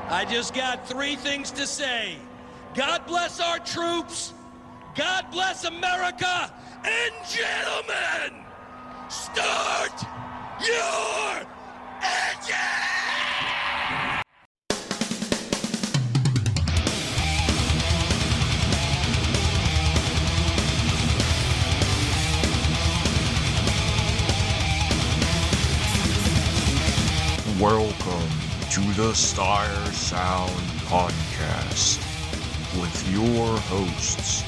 I just got three things to say. God bless our troops, God bless America, and gentlemen, start your engine! Welcome to the Stire Sound podcast with your hosts,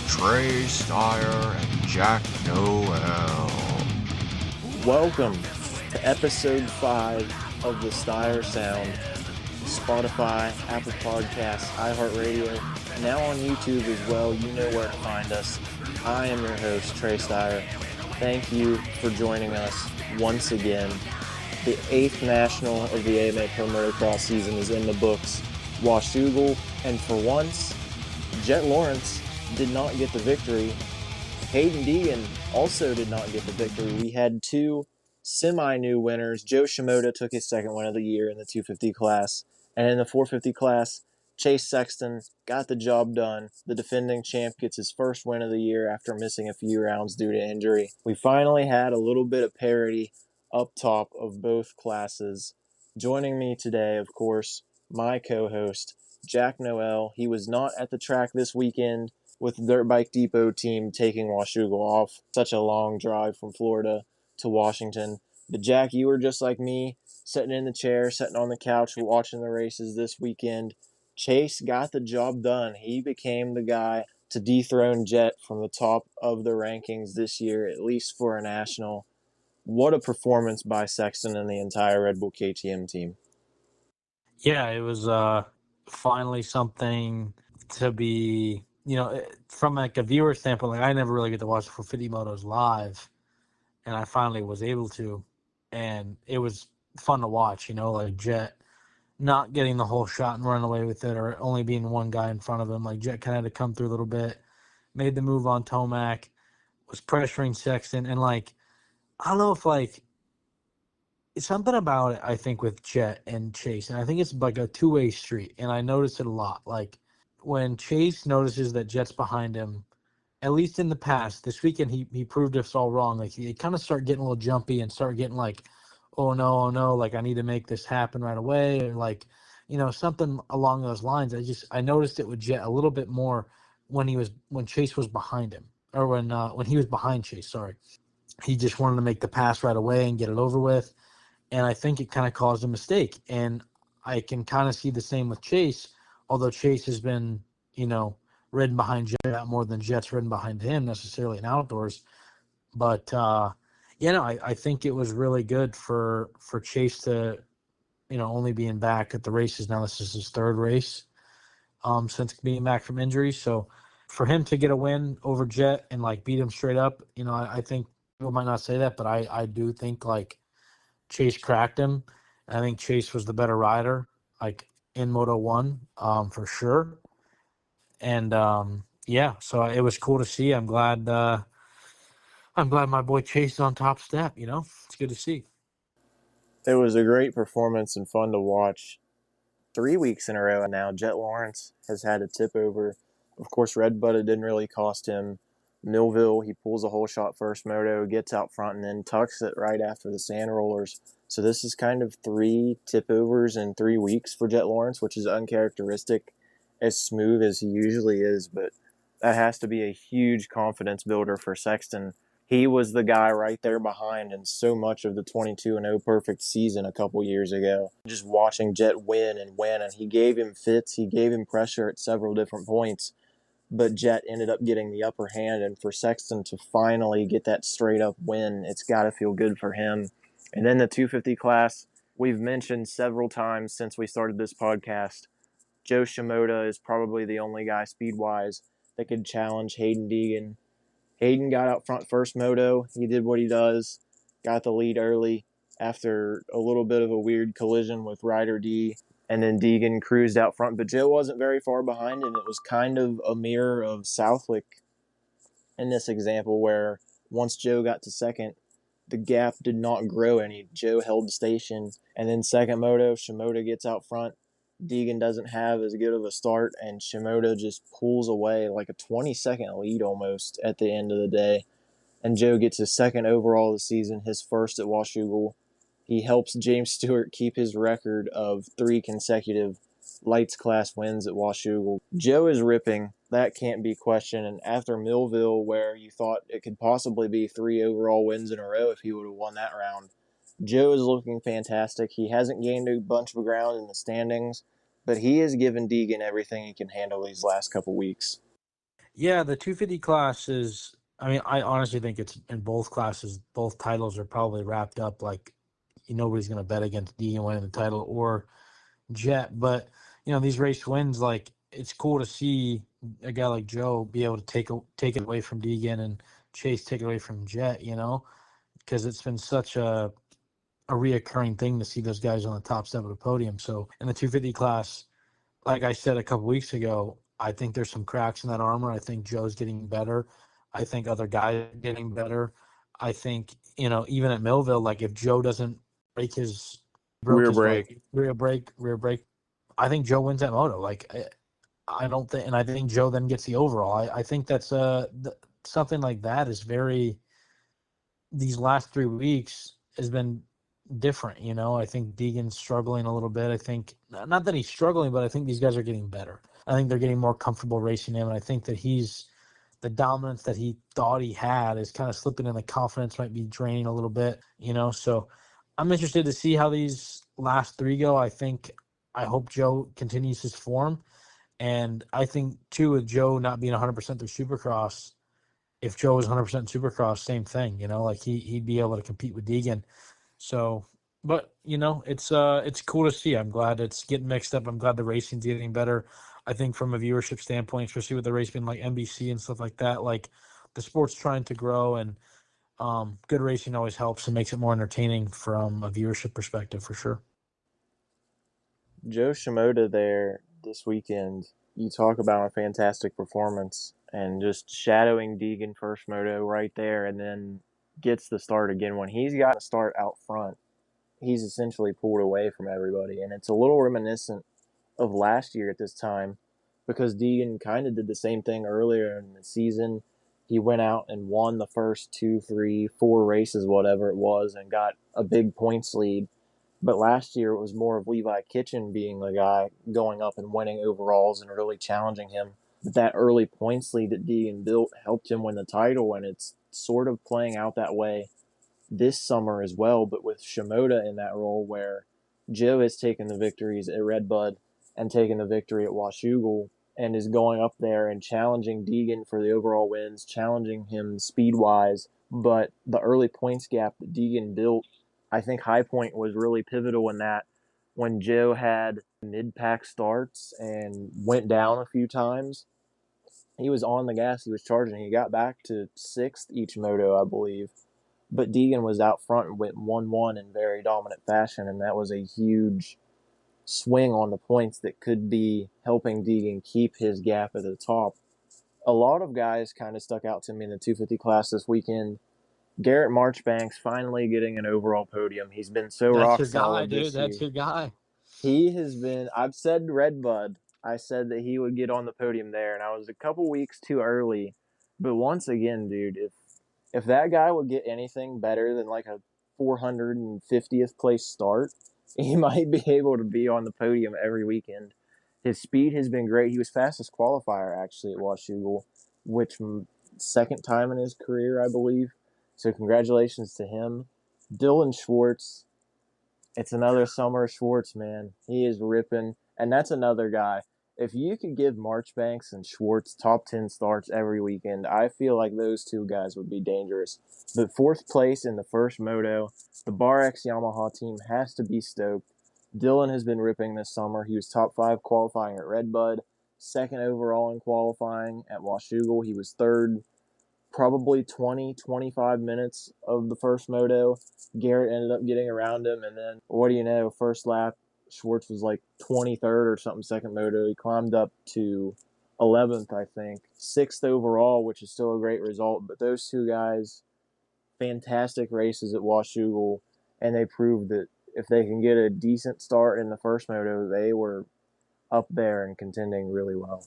Trey, Stire, and Jack Noel. Welcome to episode 5 of the Stire Sound. Spotify, Apple Podcasts, iHeart Radio, now on YouTube as well. You know where to find us. I am your host, Trey Stire. Thank you for joining us once again. The 8th National of the AMA Pro Motocross season is in the books. Washougal, and for once, Jett Lawrence did not get the victory. Hayden Deegan also did not get the victory. We had two semi-new winners. Joe Shimoda took his second win of the year in the 250 class. And in the 450 class, Chase Sexton got the job done. The defending champ gets his first win of the year after missing a few rounds due to injury. We finally had a little bit of parity up top of both classes. Joining me today, of course, my co-host, Jack Noel. He was not at the track this weekend with the Dirt Bike Depot team taking Washougal off. Such a long drive from Florida to Washington. But Jack, you were just like me, sitting in the chair, sitting on the couch, watching the races this weekend. Chase got the job done. He became the guy to dethrone Jett from the top of the rankings this year, at least for a national. What a performance by Sexton and the entire Red Bull KTM team. Yeah, it was finally something to be, from like a viewer standpoint. Like I never really get to watch 450 motos live, and I finally was able to, and it was fun to watch. Like Jett not getting the whole shot and running away with it, or only being one guy in front of him. Like Jett kind of had to come through a little bit, made the move on Tomac, was pressuring Sexton, and I don't know if it's something about it, I think, with Jett and Chase. And I think it's like a two-way street. And I notice it a lot. Like when Chase notices that Jett's behind him, at least in the past, this weekend he proved us all wrong. Like he kind of start getting a little jumpy and start getting like, oh no, like I need to make this happen right away. Or something along those lines. I noticed it with Jett a little bit more when Chase was behind him. Or when he was behind Chase, sorry. He just wanted to make the pass right away and get it over with. And I think it kind of caused a mistake. And I can kind of see the same with Chase, although Chase has been, ridden behind Jett more than Jett's ridden behind him necessarily in outdoors. But, I think it was really good for Chase to, only being back at the races. Now this is his third race since being back from injury. So for him to get a win over Jett and beat him straight up, I think people might not say that, but I do think Chase cracked him. I think Chase was the better rider, in Moto 1, for sure. And so it was cool to see. I'm glad my boy Chase is on top step. It's good to see. It was a great performance and fun to watch. 3 weeks in a row now, Jett Lawrence has had a tip over. Of course, Red Butta didn't really cost him. Millville, he pulls a whole shot first moto, gets out front, and then tucks it right after the sand rollers. So this is kind of 3 tip overs in 3 weeks for Jett Lawrence, which is uncharacteristic, as smooth as he usually is. But that has to be a huge confidence builder for Sexton. He was the guy right there behind in so much of the 22-0 perfect season a couple years ago. Just watching Jett win, and he gave him fits, he gave him pressure at several different points. But Jett ended up getting the upper hand, and for Sexton to finally get that straight-up win, it's got to feel good for him. And then the 250 class, we've mentioned several times since we started this podcast, Joe Shimoda is probably the only guy speed-wise that could challenge Hayden Deegan. Hayden got out front first moto. He did what he does, got the lead early after a little bit of a weird collision with Ryder D. And then Deegan cruised out front, but Joe wasn't very far behind, and it was kind of a mirror of Southwick in this example, where once Joe got to second, the gap did not grow any. Joe held station, and then second moto, Shimoda gets out front. Deegan doesn't have as good of a start, and Shimoda just pulls away like a 20-second lead almost at the end of the day. And Joe gets his second overall of the season, his first at Washougal. He helps James Stewart keep his record of 3 consecutive lights class wins at Washougal. Joe is ripping. That can't be questioned. And after Millville, where you thought it could possibly be 3 overall wins in a row if he would have won that round, Joe is looking fantastic. He hasn't gained a bunch of ground in the standings, but he has given Deegan everything he can handle these last couple weeks. Yeah, the 250 class is, I mean, I honestly think it's in both classes, both titles are probably wrapped up. Like, nobody's going to bet against Deegan winning the title or Jett. But, these race wins, like, it's cool to see a guy like Joe be able to take it away from Deegan and Chase take it away from Jett, because it's been such a reoccurring thing to see those guys on the top step of the podium. So in the 250 class, like I said a couple weeks ago, I think there's some cracks in that armor. I think Joe's getting better. I think other guys are getting better. I think, even at Millville, like if Joe doesn't break his Rear brake. rear brake, I think Joe wins that moto. Like I don't think, and I think Joe then gets the overall. I think that's something like that is very. These last 3 weeks has been different. I think Deegan's struggling a little bit. I think not that he's struggling, but I think these guys are getting better. I think they're getting more comfortable racing him, and I think that the dominance that he thought he had is kind of slipping, and the confidence might be draining a little bit. So I'm interested to see how these last 3 go. I hope Joe continues his form, and I think too with Joe not being 100% through Supercross. If Joe was 100% Supercross, same thing, like he'd be able to compete with Deegan. So, but it's cool to see. I'm glad it's getting mixed up. I'm glad the racing's getting better. I think from a viewership standpoint, especially with the race being like NBC and stuff like that, like the sport's trying to grow, and good racing always helps and makes it more entertaining from a viewership perspective for sure. Joe Shimoda there this weekend, you talk about a fantastic performance and just shadowing Deegan first moto right there, and then gets the start again. When he's got to start out front, he's essentially pulled away from everybody. And it's a little reminiscent of last year at this time, because Deegan kind of did the same thing earlier in the season. He went out and won the first 2, 3, 4 races, whatever it was, and got a big points lead. But last year it was more of Levi Kitchen being the guy going up and winning overalls and really challenging him. But that early points lead that Deegan built helped him win the title, and it's sort of playing out that way this summer as well, but with Shimoda in that role where Joe has taken the victories at Redbud and taken the victory at Washougal and is going up there and challenging Deegan for the overall wins, challenging him speed-wise. But the early points gap that Deegan built, I think High Point was really pivotal in that. When Joe had mid-pack starts and went down a few times, he was on the gas, he was charging. He got back to 6th each moto, I believe. But Deegan was out front and went 1-1 in very dominant fashion, and that was a huge swing on the points that could be helping Deegan keep his gap at the top. A lot of guys kind of stuck out to me in the 250 class this weekend. Garrett Marchbanks finally getting an overall podium. He's been so That's rock your guy, solid dude. this That's year. your guy. He has been, I've said Redbud, I said that he would get on the podium there, and I was a couple weeks too early. But once again, dude, if that guy would get anything better than like a 450th place start, he might be able to be on the podium every weekend. His speed has been great. He was fastest qualifier actually at Washougal, which second time in his career, I believe. So congratulations to him. Dylan Schwartz, it's another summer Schwartz, man. He is ripping, and that's another guy. If you could give Marchbanks and Schwartz top 10 starts every weekend, I feel like those 2 guys would be dangerous. But 4th place in the first moto, the Bar X Yamaha team has to be stoked. Dylan has been ripping this summer. He was top 5 qualifying at Redbud, 2nd overall in qualifying at Washougal. He was 3rd probably 20, 25 minutes of the first moto. Garrett ended up getting around him, and then, what do you know, first lap, Schwartz was like 23rd or something, second moto. He climbed up to 11th, I think. 6th overall, which is still a great result. But those 2 guys, fantastic races at Washougal, and they proved that if they can get a decent start in the first moto, they were up there and contending really well.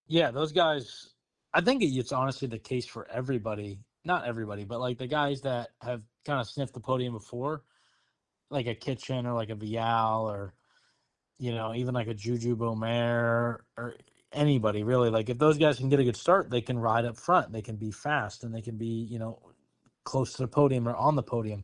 Yeah, those guys, I think it's honestly the case for everybody. Not everybody, but like the guys that have kind of sniffed the podium before, like a Kitchen or like a Vial or, even like a Juju Bomer or anybody really. Like if those guys can get a good start, they can ride up front. They can be fast and they can be, close to the podium or on the podium.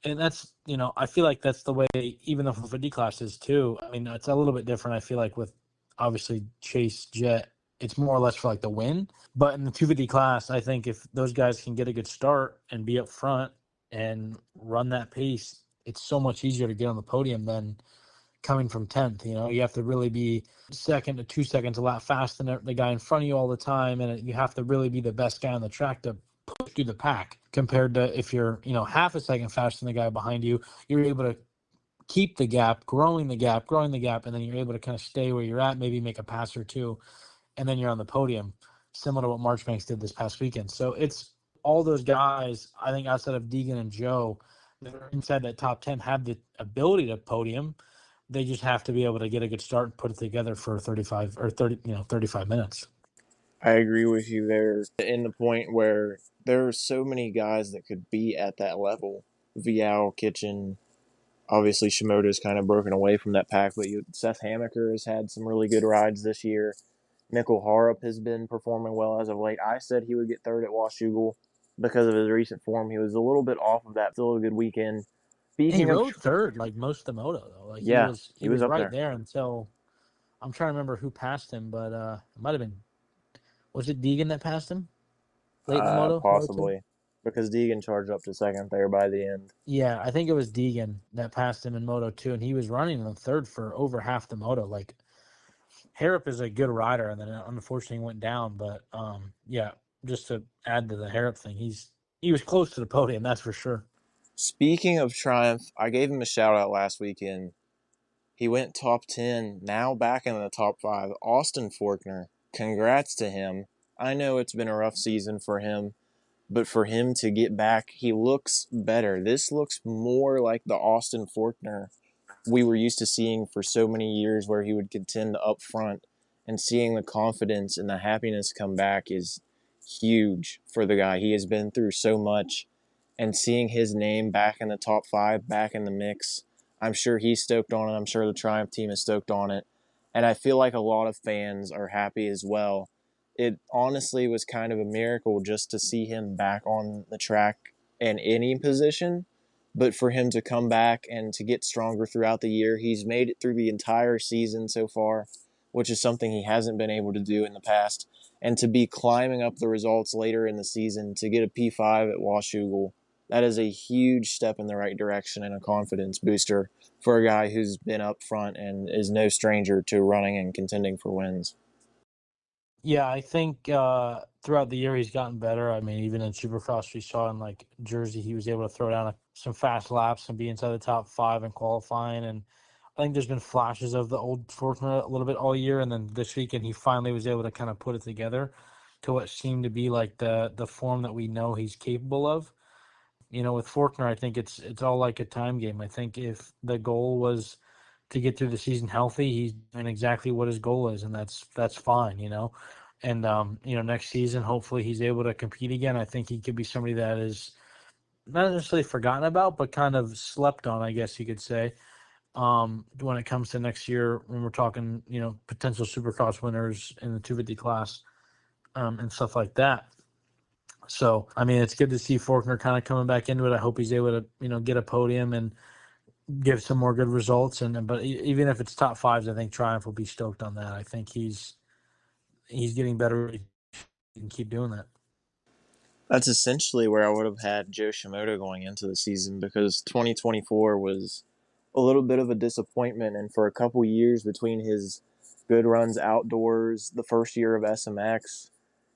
And that's, I feel like that's the way even the 450 class is too. I mean, it's a little bit different. I feel like with obviously Chase, Jett, it's more or less for like the win. But in the 250 class, I think if those guys can get a good start and be up front and run that pace, it's so much easier to get on the podium than coming from 10th. You have to really be second to 2 seconds a lot faster than the guy in front of you all the time. And you have to really be the best guy on the track to push through the pack compared to if you're, half a second faster than the guy behind you, you're able to keep the gap, growing the gap, and then you're able to kind of stay where you're at, maybe make a pass or two, and then you're on the podium, similar to what Marchbanks did this past weekend. So it's all those guys, I think outside of Deegan and Joe, that are inside that top 10 have the ability to podium. They just have to be able to get a good start and put it together for 35 minutes. I agree with you there in the point where there are so many guys that could be at that level. Vial, Kitchen, obviously Shimoda's kind of broken away from that pack, but Seth Hamaker has had some really good rides this year. Nickel Harrop has been performing well as of late. I said he would get third at Washougal because of his recent form. He was a little bit off of that. Still a good weekend. He rode third like most of the moto though. Like yeah, he was up right there until I'm trying to remember who passed him, but it might have been, was it Deegan that passed him late in the moto? Possibly, because Deegan charged up to second there by the end. Yeah, I think it was Deegan that passed him in Moto 2, and he was running in third for over half the moto. Like, Harrop is a good rider, and then unfortunately went down. But yeah, just to add to the Harrop thing, he was close to the podium, that's for sure. Speaking of Triumph, I gave him a shout out last weekend. He went top 10, now back in the top 5. Austin Forkner, congrats to him. I know it's been a rough season for him, but for him to get back, he looks better. This looks more like the Austin Forkner we were used to seeing for so many years, where he would contend up front, and seeing the confidence and the happiness come back is huge for the guy. He has been through so much, and seeing his name back in the top 5, back in the mix, I'm sure he's stoked on it. I'm sure the Triumph team is stoked on it. And I feel like a lot of fans are happy as well. It honestly was kind of a miracle just to see him back on the track in any position. But for him to come back and to get stronger throughout the year, he's made it through the entire season so far, which is something he hasn't been able to do in the past. And to be climbing up the results later in the season, to get a P5 at Washougal, that is a huge step in the right direction and a confidence booster for a guy who's been up front and is no stranger to running and contending for wins. Yeah, I think throughout the year he's gotten better. I mean, even in Supercross, we saw in like Jersey, he was able to throw down some fast laps and be inside the top 5 in qualifying. And I think there's been flashes of the old Forkner a little bit all year. And then this weekend, he finally was able to kind of put it together to what seemed to be like the form that we know he's capable of. With Forkner, I think it's all like a time game. I think if the goal was to get through the season healthy, he's doing exactly what his goal is, and that's fine, And next season, hopefully, he's able to compete again. I think he could be somebody that is not necessarily forgotten about, but kind of slept on, I guess you could say. When it comes to next year, when we're talking, potential Supercross winners in the 250 class, and stuff like that. So, I mean, it's good to see Forkner kind of coming back into it. I hope he's able to, get a podium and give some more good results. But even if it's top 5s, I think Triumph will be stoked on that. I think he's getting better. He can keep doing that. That's essentially where I would have had Joe Shimoda going into the season, because 2024 was a little bit of a disappointment. And for a couple years between his good runs outdoors, the first year of SMX,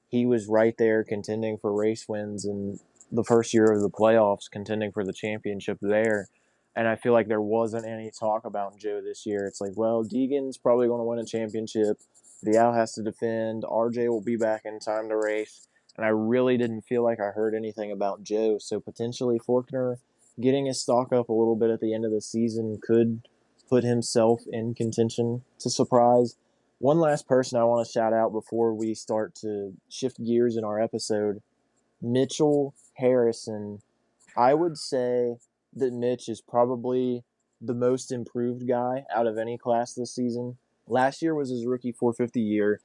he was right there contending for race wins, and the first year of the playoffs contending for the championship there. And I feel like there wasn't any talk about Joe this year. It's like, well, Deegan's probably going to win a championship. Vial has to defend. RJ will be back in time to race. And I really didn't feel like I heard anything about Joe. So potentially Forkner getting his stock up a little bit at the end of the season could put himself in contention to surprise. One last person I want to shout out before we start to shift gears in our episode, Mitchell Harrison. I would say that Mitch is probably the most improved guy out of any class this season. Last year was his rookie 450 year,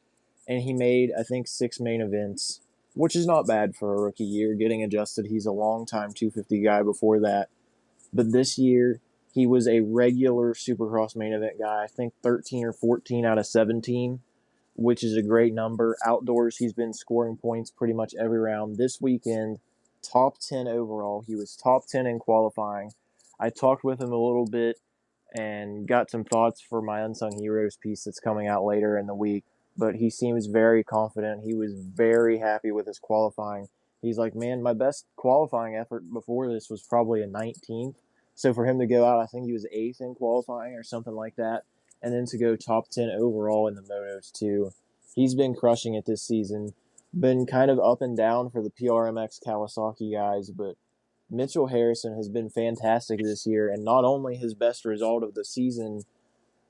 and he made, I think, 6 main events, which is not bad for a rookie year. Getting adjusted, he's a long-time 250 guy before that. But this year, he was a regular Supercross main event guy. I think 13 or 14 out of 17, which is a great number. Outdoors, he's been scoring points pretty much every round. This weekend, top 10 overall. He was top 10 in qualifying. I talked with him a little bit and got some thoughts for my Unsung Heroes piece that's coming out later in the week. But he seems very confident. He was very happy with his qualifying. He's like, man, my best qualifying effort before this was probably a 19th. So for him to go out, I think he was 8th in qualifying or something like that. And then to go top 10 overall in the Motos too. He's been crushing it this season. Been kind of up and down for the PRMX Kawasaki guys, but Mitchell Harrison has been fantastic this year, and not only his best result of the season,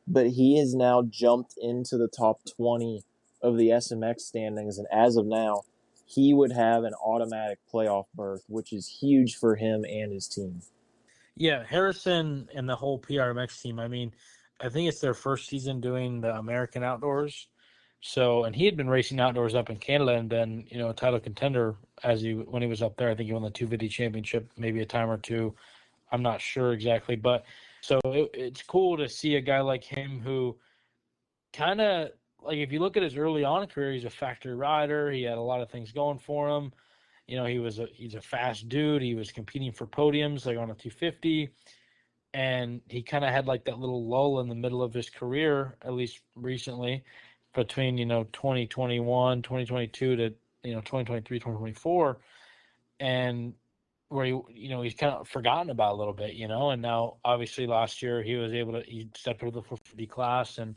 but he has now jumped into the top 20 of the SMX standings, and as of now, he would have an automatic playoff berth, which is huge for him and his team. Yeah, Harrison and the whole PRMX team. I mean, I think it's their first season doing the American Outdoors. So, and he had been racing outdoors up in Canada and been, a title contender when he was up there. I think he won the 250 championship, maybe a time or two. I'm not sure exactly, but so it's cool to see a guy like him who kind of like, if you look at his early on career, he's a factory rider. He had a lot of things going for him. He's a fast dude. He was competing for podiums like on a 250, and he kind of had like that little lull in the middle of his career, at least recently, between 2021, 2022 to 2023, 2024, and where he's kind of forgotten about a little bit, and now obviously last year he stepped into the 450 class and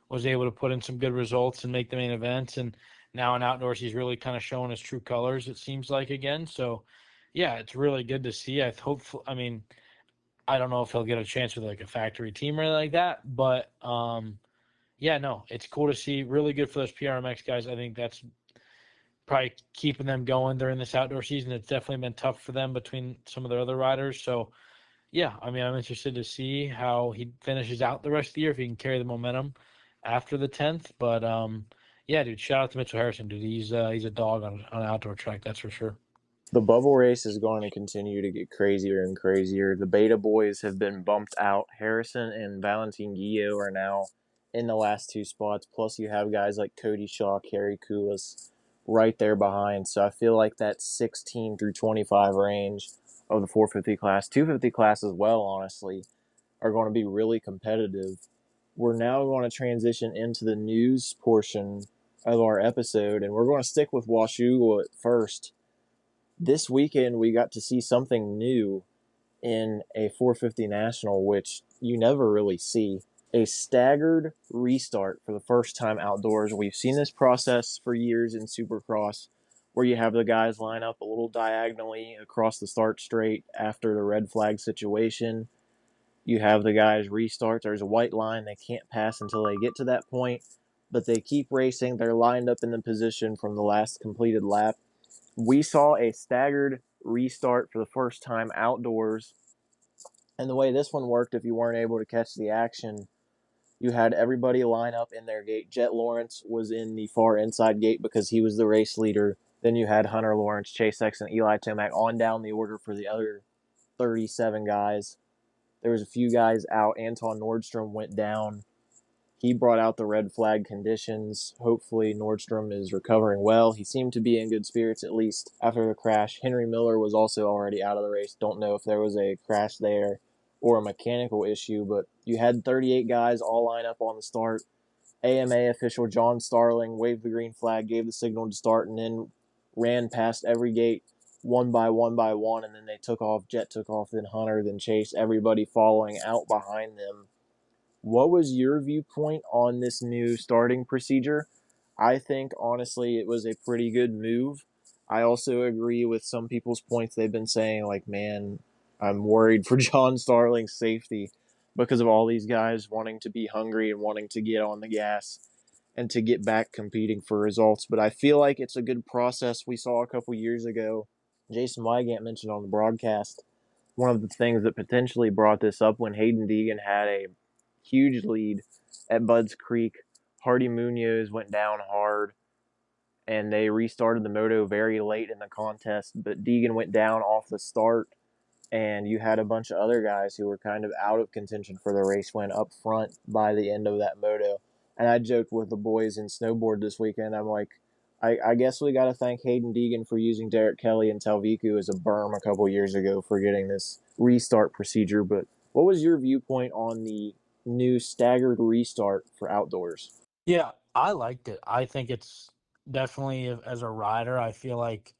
was able to put in some good results and make the main events, and now in outdoors he's really kind of showing his true colors, it seems like, again. So yeah, it's really good to see. I mean, I don't know if he'll get a chance with like a factory team or anything like that, but yeah, no, it's cool to see. Really good for those PRMX guys. I think that's probably keeping them going during this outdoor season. It's definitely been tough for them between some of their other riders. So yeah, I mean, I'm interested to see how he finishes out the rest of the year, if he can carry the momentum after the 10th. But yeah, dude, shout out to Mitchell Harrison, dude. He's a dog on an outdoor track, that's for sure. The bubble race is going to continue to get crazier and crazier. The beta boys have been bumped out. Harrison and Valentin Guillot are now in the last 2 spots. Plus, you have guys like Cody Shaw, Kerry Koulis right there behind. So I feel like that 16 through 25 range of the 450 class, 250 class as well, honestly, are going to be really competitive. We're now going to transition into the news portion of our episode, and we're going to stick with Washougal at first. This weekend, we got to see something new in a 450 National, which you never really see. A staggered restart for the first time outdoors. We've seen this process for years in Supercross, where you have the guys line up a little diagonally across the start straight after the red flag situation. You have the guys restart. There's a white line. They can't pass until they get to that point, but they keep racing. They're lined up in the position from the last completed lap. We saw a staggered restart for the first time outdoors. And the way this one worked, if you weren't able to catch the action, you had everybody line up in their gate. Jett Lawrence was in the far inside gate because he was the race leader. Then you had Hunter Lawrence, Chase X, and Eli Tomac on down the order for the other 37 guys. There was a few guys out. Anton Nordstrom went down. He brought out the red flag conditions. Hopefully Nordstrom is recovering well. He seemed to be in good spirits, at least after the crash. Henry Miller was also already out of the race. Don't know if there was a crash there or a mechanical issue, but you had 38 guys all line up on the start. AMA official John Starling waved the green flag, gave the signal to start, and then ran past every gate one by one, and then they took off. Jett took off, then Hunter, then Chase, everybody following out behind them. What was your viewpoint on this new starting procedure? I think, honestly, it was a pretty good move. I also agree with some people's points. They've been saying, like, man, I'm worried for John Starling's safety. because of all these guys wanting to be hungry and wanting to get on the gas and to get back competing for results. But I feel like it's a good process. We saw a couple years ago, Jason Wygant mentioned on the broadcast, one of the things that potentially brought this up when Hayden Deegan had a huge lead at Budds Creek. Hardy Munoz went down hard, and they restarted the moto very late in the contest, but Deegan went down off the start, and you had a bunch of other guys who were kind of out of contention for the race went up front by the end of that moto. And I joked with the boys in snowboard this weekend. I'm like, I guess we got to thank Hayden Deegan for using Derek Kelly and Talviku as a berm a couple years ago for getting this restart procedure. But what was your viewpoint on the new staggered restart for outdoors? Yeah, I liked it. I think it's definitely, as a rider, I feel like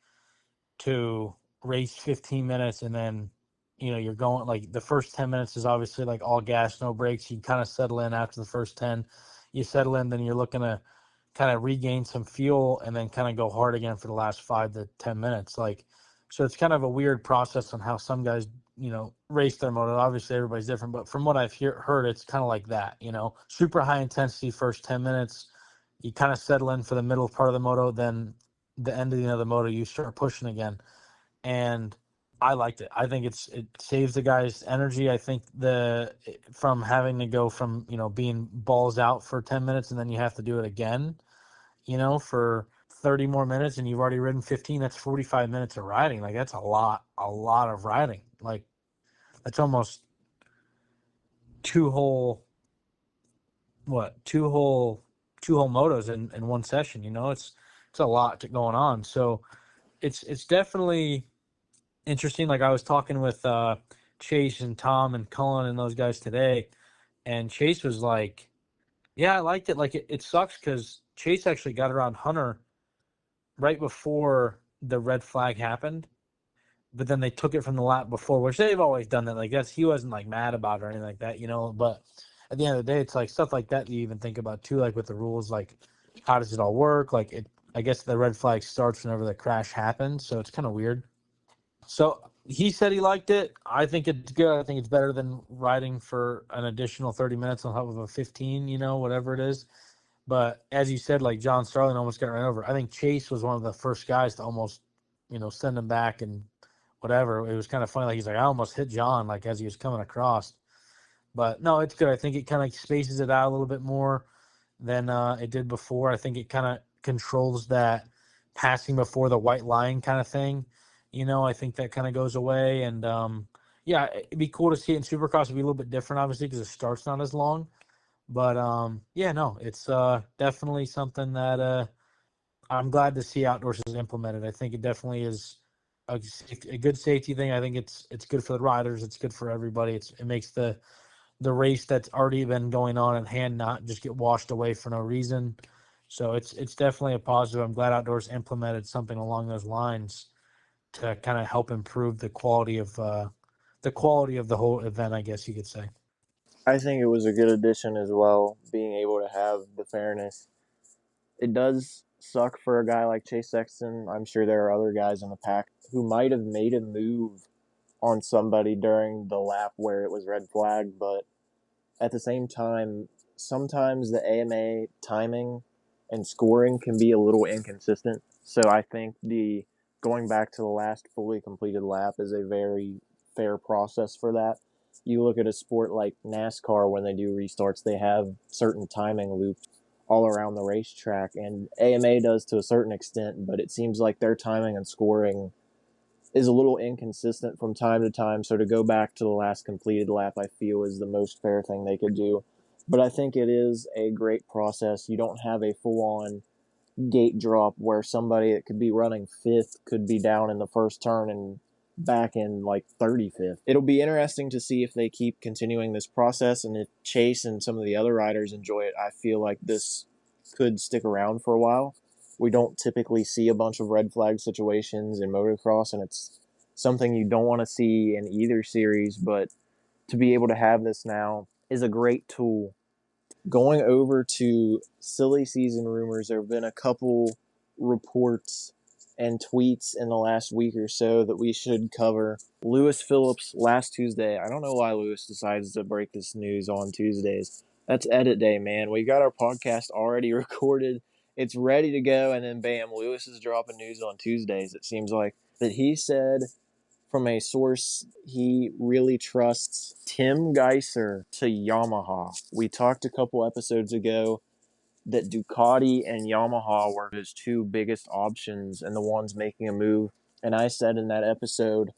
to race 15 minutes and then, you're going like the first 10 minutes is obviously like all gas, no brakes. You kind of settle in after the first 10. You settle in, then you're looking to kind of regain some fuel and then kind of go hard again for the last 5 to 10 minutes. So it's kind of a weird process on how some guys, race their moto. Obviously, everybody's different, but from what I've heard, it's kind of like that, super high intensity first 10 minutes. You kind of settle in for the middle part of the moto, then the end of the moto, you start pushing again. And I liked it. I think it saves the guys energy. I think from having to go from, being balls out for 10 minutes and then you have to do it again, for 30 more minutes, and you've already ridden 15, that's 45 minutes of riding. Like, that's a lot of riding. Like, that's almost two whole motos in one session. It's a lot going on. So it's definitely interesting. Like, I was talking with Chase and Tom and Cullen and those guys today, and Chase was like, yeah, I liked it. Like, it sucks because Chase actually got around Hunter right before the red flag happened, but then they took it from the lap before, which they've always done that. Like, he wasn't like mad about it or anything like that, but at the end of the day, it's like stuff like that you even think about too, like with the rules, like how does it all work? Like, I guess the red flag starts whenever the crash happens, so it's kind of weird. So he said he liked it. I think it's good. I think it's better than riding for an additional 30 minutes on top of a 15, whatever it is. But as you said, like John Starling almost got ran over. I think Chase was one of the first guys to almost, send him back and whatever. It was kind of funny. Like, he's like, I almost hit John, like, as he was coming across. But no, it's good. I think it kind of spaces it out a little bit more than it did before. I think it kind of controls that passing before the white line kind of thing. I think that kind of goes away. And yeah, it'd be cool to see it in Supercross. It'd be a little bit different, obviously, because the start's not as long. But yeah, no, it's definitely something that I'm glad to see outdoors is implemented. I think it definitely is a good safety thing. I think it's good for the riders. It's good for everybody. It makes the race that's already been going on at hand not just get washed away for no reason. So it's definitely a positive. I'm glad outdoors implemented something along those lines to kind of help improve the quality of the whole event, I guess you could say. I think it was a good addition as well, being able to have the fairness. It does suck for a guy like Chase Sexton. I'm sure there are other guys in the pack who might have made a move on somebody during the lap where it was red flag, but at the same time, sometimes the AMA timing and scoring can be a little inconsistent. So I think going back to the last fully completed lap is a very fair process for that. You look at a sport like NASCAR, when they do restarts, they have certain timing loops all around the racetrack, and AMA does to a certain extent, but it seems like their timing and scoring is a little inconsistent from time to time. So to go back to the last completed lap, I feel is the most fair thing they could do. But I think it is a great process. You don't have a full-on gate drop where somebody that could be running fifth could be down in the first turn and back in like 35th. It'll be interesting to see if they keep continuing this process, and if Chase and some of the other riders enjoy it. I feel like this could stick around for a while. We don't typically see a bunch of red flag situations in motocross, and it's something you don't want to see in either series, but to be able to have this now is a great tool. Going over to silly season rumors, there have been a couple reports and tweets in the last week or so that we should cover. Lewis Phillips last Tuesday. I don't know why Lewis decides to break this news on Tuesdays. That's edit day, man. We got our podcast already recorded. It's ready to go, and then bam, Lewis is dropping news on Tuesdays. It seems like that he said from a source he really trusts Tim Gajser to Yamaha. We talked a couple episodes ago that Ducati and Yamaha were his two biggest options and the ones making a move. And I said in that episode,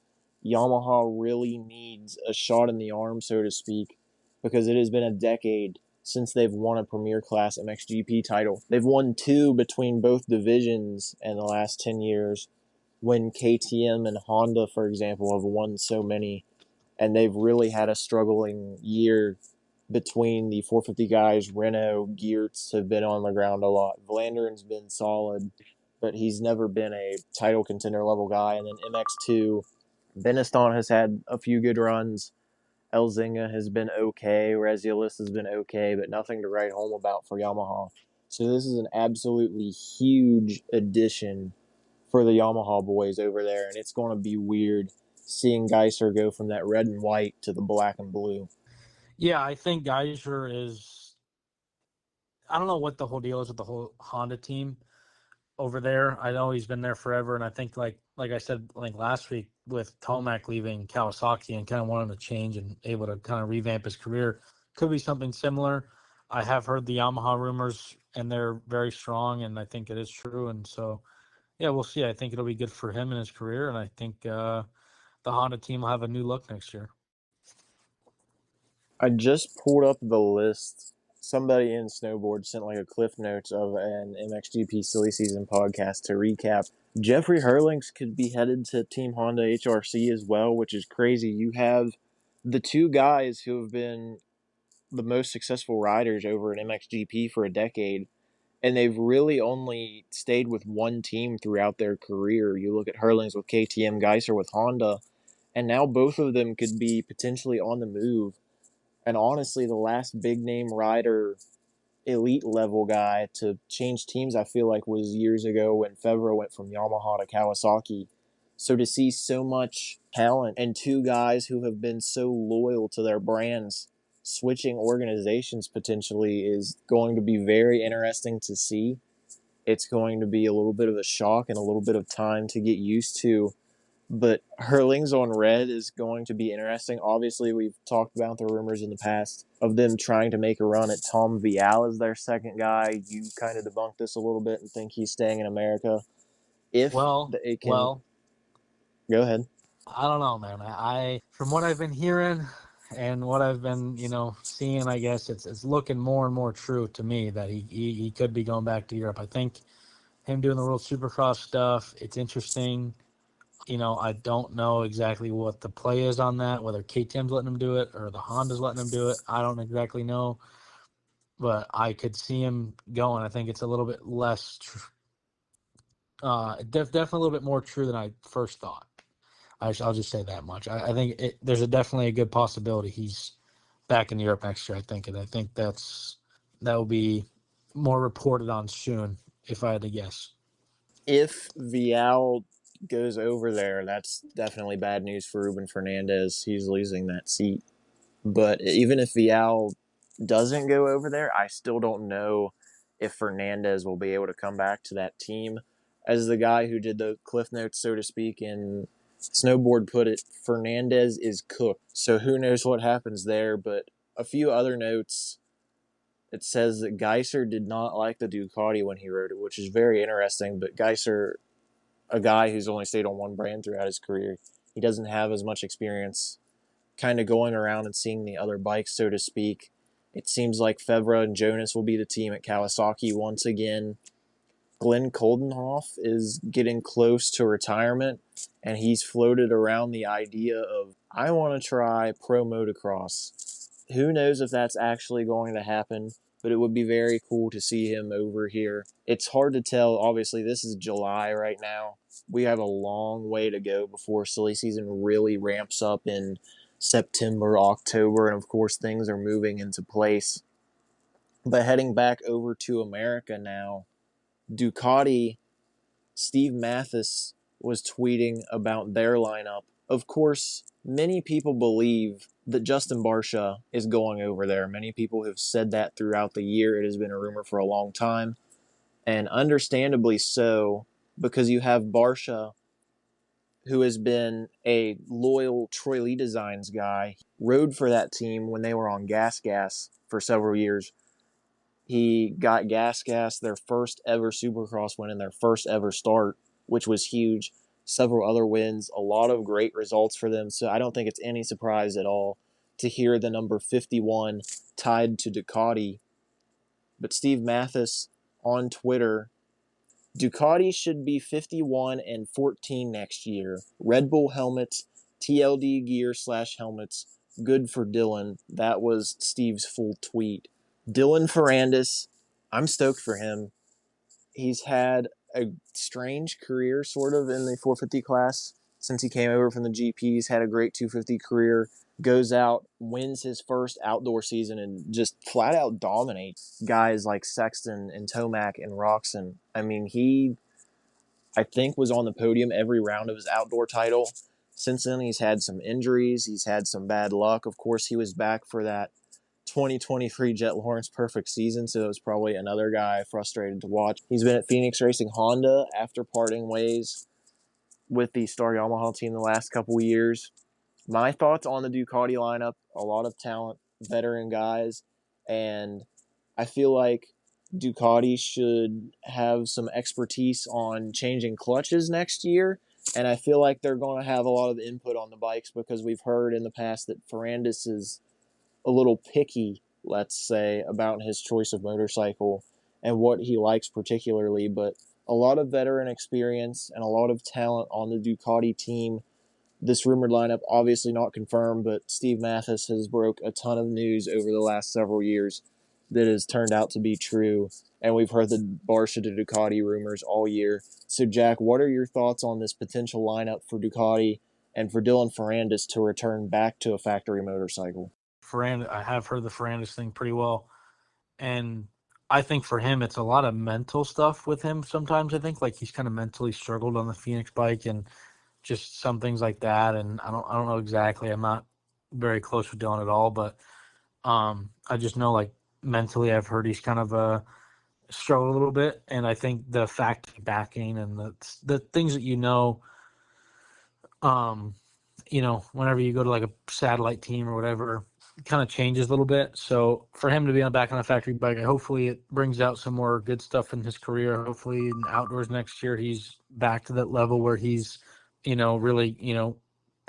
Yamaha really needs a shot in the arm, so to speak, because it has been a decade since they've won a Premier Class MXGP title. They've won 2 between both divisions in the last 10 years, when KTM and Honda, for example, have won so many. And they've really had a struggling year between the 450 guys. Renault, Geertz have been on the ground a lot. Vlandern's been solid, but he's never been a title contender level guy. And then MX2, Beneston has had a few good runs. Elzinga has been okay. Rezialis has been okay, but nothing to write home about for Yamaha. So this is an absolutely huge addition for the Yamaha boys over there, and it's going to be weird seeing Gajser go from that red and white to the black and blue. Yeah, I think Gajser is. I don't know what the whole deal is with the whole Honda team over there. I know he's been there forever, and I think like I said like last week with Tomac leaving Kawasaki and kind of wanting to change and able to kind of revamp his career, could be something similar. I have heard the Yamaha rumors, and they're very strong, and I think it is true. And so, yeah, we'll see. I think it'll be good for him in his career, and I think the Honda team will have a new look next year. I just pulled up the list. Somebody in snowboard sent like a cliff notes of an MXGP silly season podcast to recap. Jeffrey Herlings could be headed to Team Honda HRC as well, which is crazy. You have the 2 guys who have been the most successful riders over an MXGP for a decade, and they've really only stayed with one team throughout their career. You look at Herlings with KTM, Gajser with Honda, and now both of them could be potentially on the move. And honestly, the last big name rider, elite level guy to change teams, I feel like was years ago when Fevra went from Yamaha to Kawasaki. So to see so much talent and 2 guys who have been so loyal to their brands switching organizations potentially is going to be very interesting to see. It's going to be a little bit of a shock and a little bit of time to get used to. But Herlings on red is going to be interesting. Obviously, we've talked about the rumors in the past of them trying to make a run at Tom Vial as their second guy. You kind of debunked this a little bit and think he's staying in America. If it can, Well, go ahead. I don't know, man. I from what I've been hearing and what I've been, seeing, I guess it's looking more and more true to me that he could be going back to Europe. I think him doing the World Supercross stuff, it's interesting. I don't know exactly what the play is on that, whether KTM's letting him do it or the Honda's letting him do it. I don't exactly know, but I could see him going. I think it's a little bit less, definitely a little bit more true than I first thought. I'll just say that much. I think there's definitely a good possibility he's back in Europe next year. I think, and I think that will be more reported on soon, if I had to guess. If Vial goes over there, that's definitely bad news for Ruben Fernandez. He's losing that seat. But even if Vial doesn't go over there, I still don't know if Fernandez will be able to come back to that team. As the guy who did the cliff notes, so to speak, in Snowboard put it, Fernandez is cooked. So who knows what happens there. But a few other notes. It says that Gajser did not like the Ducati when he rode it, which is very interesting. But Gajser, a guy who's only stayed on one brand throughout his career, he doesn't have as much experience kind of going around and seeing the other bikes, so to speak. It seems like Fevra and Jonas will be the team at Kawasaki once again. Glenn Koldenhoff is getting close to retirement, and he's floated around the idea of, I want to try pro motocross. Who knows if that's actually going to happen, but it would be very cool to see him over here. It's hard to tell. Obviously, this is July right now. We have a long way to go before silly season really ramps up in September, October, and of course things are moving into place. But heading back over to America now, Ducati Steve Mathis was tweeting about their lineup. Of course, many people believe that Justin Barcia is going over there. Many people have said that throughout the year. It has been a rumor for a long time, and understandably so, because you have Barcia, who has been a loyal Troy Lee Designs guy, rode for that team when they were on Gas for several years. He got Gas their first ever Supercross win and their first ever start, which was huge. Several other wins, a lot of great results for them. So I don't think it's any surprise at all to hear the number 51 tied to Ducati. But Steve Mathis on Twitter, Ducati should be 51 and 14 next year. Red Bull helmets, TLD gear / helmets, good for Dylan. That was Steve's full tweet. Dylan Ferrandis, I'm stoked for him. He's had a strange career, sort of, in the 450 class since he came over from the GPs. Had a great 250 career. Goes out, wins his first outdoor season, and just flat out dominates guys like Sexton and Tomac and Roxon. I mean, he, I think, was on the podium every round of his outdoor title. Since then, he's had some injuries. He's had some bad luck. Of course, he was back for that 2023 Jett Lawrence perfect season, so it was probably another guy frustrated to watch. He's been at Phoenix Racing Honda after parting ways with the Star Yamaha team the last couple years. My thoughts on the Ducati lineup, a lot of talent, veteran guys, and I feel like Ducati should have some expertise on changing clutches next year, and I feel like they're going to have a lot of input on the bikes because we've heard in the past that Ferrandis is a little picky, let's say, about his choice of motorcycle and what he likes particularly, but a lot of veteran experience and a lot of talent on the Ducati team. This rumored lineup, obviously not confirmed, but Steve Mathis has broke a ton of news over the last several years that has turned out to be true, and we've heard the Barcia to Ducati rumors all year. So, Jack, what are your thoughts on this potential lineup for Ducati and for Dylan Ferrandis to return back to a factory motorcycle? I have heard the Ferrandis thing pretty well, and I think for him it's a lot of mental stuff with him. Sometimes I think like he's kind of mentally struggled on the Phoenix bike and just some things like that. And I don't know exactly. I'm not very close with Dylan at all, but I just know like mentally I've heard he's kind of struggled a little bit, and I think the fact backing and the things that whenever you go to like a satellite team or whatever, kind of changes a little bit. So for him to be back on a factory bike, hopefully it brings out some more good stuff in his career. Hopefully in outdoors next year, he's back to that level where he's, really,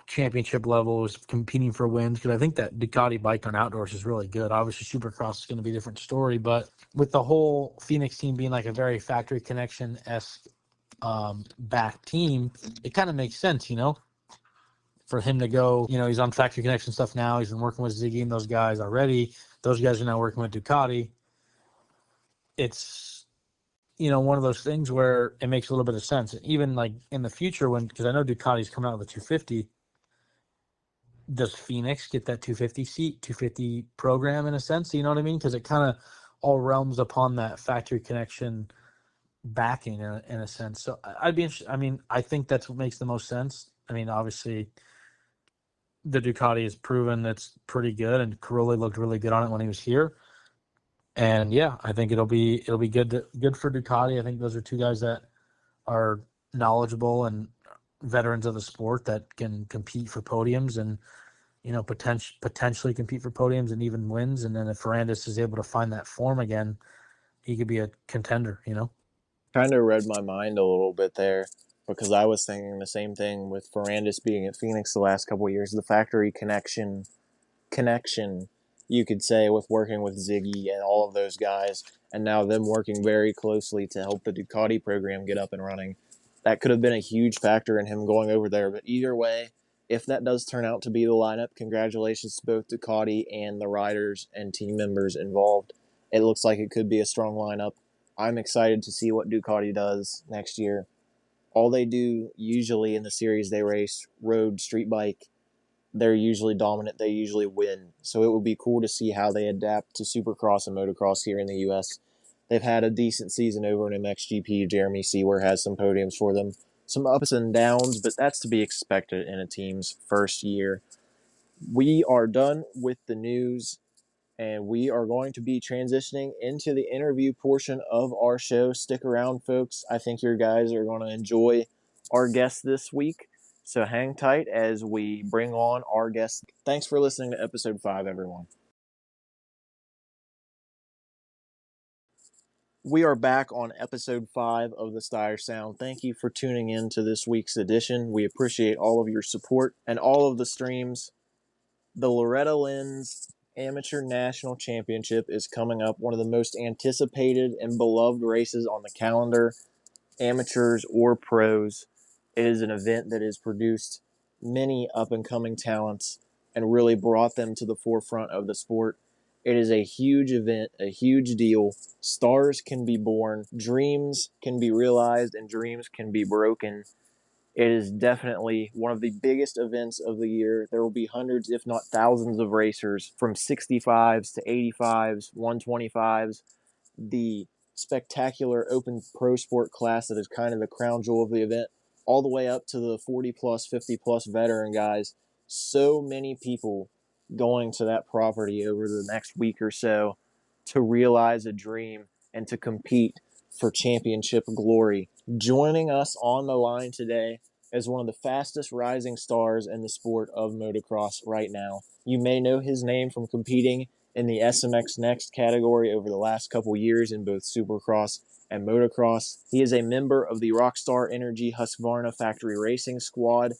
championship level, is competing for wins. Because I think that Ducati bike on outdoors is really good. Obviously Supercross is going to be a different story, but with the whole Phoenix team being like a very factory connection-esque back team, it kind of makes sense, for him to go. He's on factory connection stuff now. He's been working with Ziggy and those guys already. Those guys are now working with Ducati. It's, one of those things where it makes a little bit of sense. Even like in the future, because I know Ducati's coming out with a 250, does Phoenix get that 250 program in a sense? You know what I mean? Because it kind of all realms upon that factory connection backing in a sense. So I'd be interested. I mean, I think that's what makes the most sense. I mean, obviously the Ducati has proven it's pretty good, and Carulli looked really good on it when he was here. And yeah, I think it'll be good for Ducati. I think those are two guys that are knowledgeable and veterans of the sport that can compete for podiums and potentially compete for podiums and even wins. And then if Ferrandis is able to find that form again, he could be a contender. Kind of read my mind a little bit there, because I was thinking the same thing with Ferrandis being at Phoenix the last couple of years. The factory connection, you could say, with working with Ziggy and all of those guys, and now them working very closely to help the Ducati program get up and running. That could have been a huge factor in him going over there. But either way, if that does turn out to be the lineup, congratulations to both Ducati and the riders and team members involved. It looks like it could be a strong lineup. I'm excited to see what Ducati does next year. All they do usually in the series they race, road, street bike, they're usually dominant. They usually win. So it would be cool to see how they adapt to Supercross and motocross here in the U.S. They've had a decent season over in MXGP. Jeremy Seawer has some podiums for them. Some ups and downs, but that's to be expected in a team's first year. We are done with the news, and we are going to be transitioning into the interview portion of our show. Stick around, folks. I think your guys are going to enjoy our guest this week. So hang tight as we bring on our guest. Thanks for listening to episode 5, everyone. We are back on episode 5 of the Stire Sound. Thank you for tuning in to this week's edition. We appreciate all of your support and all of the streams. The Loretta Lynn's Amateur National Championship is coming up, one of the most anticipated and beloved races on the calendar, amateurs or pros. It is an event that has produced many up-and-coming talents and really brought them to the forefront of the sport. It is a huge event, a huge deal. Stars can be born, dreams can be realized, and dreams can be broken. It is definitely one of the biggest events of the year. There will be hundreds, if not thousands, of racers from 65s to 85s, 125s. The spectacular open pro sport class that is kind of the crown jewel of the event, all the way up to the 40-plus, 50-plus veteran guys. So many people going to that property over the next week or so to realize a dream and to compete for championship glory. Joining us on the line today is one of the fastest rising stars in the sport of motocross right now. You may know his name from competing in the SMX Next category over the last couple years in both Supercross and motocross. He is a member of the Rockstar Energy Husqvarna Factory Racing Squad.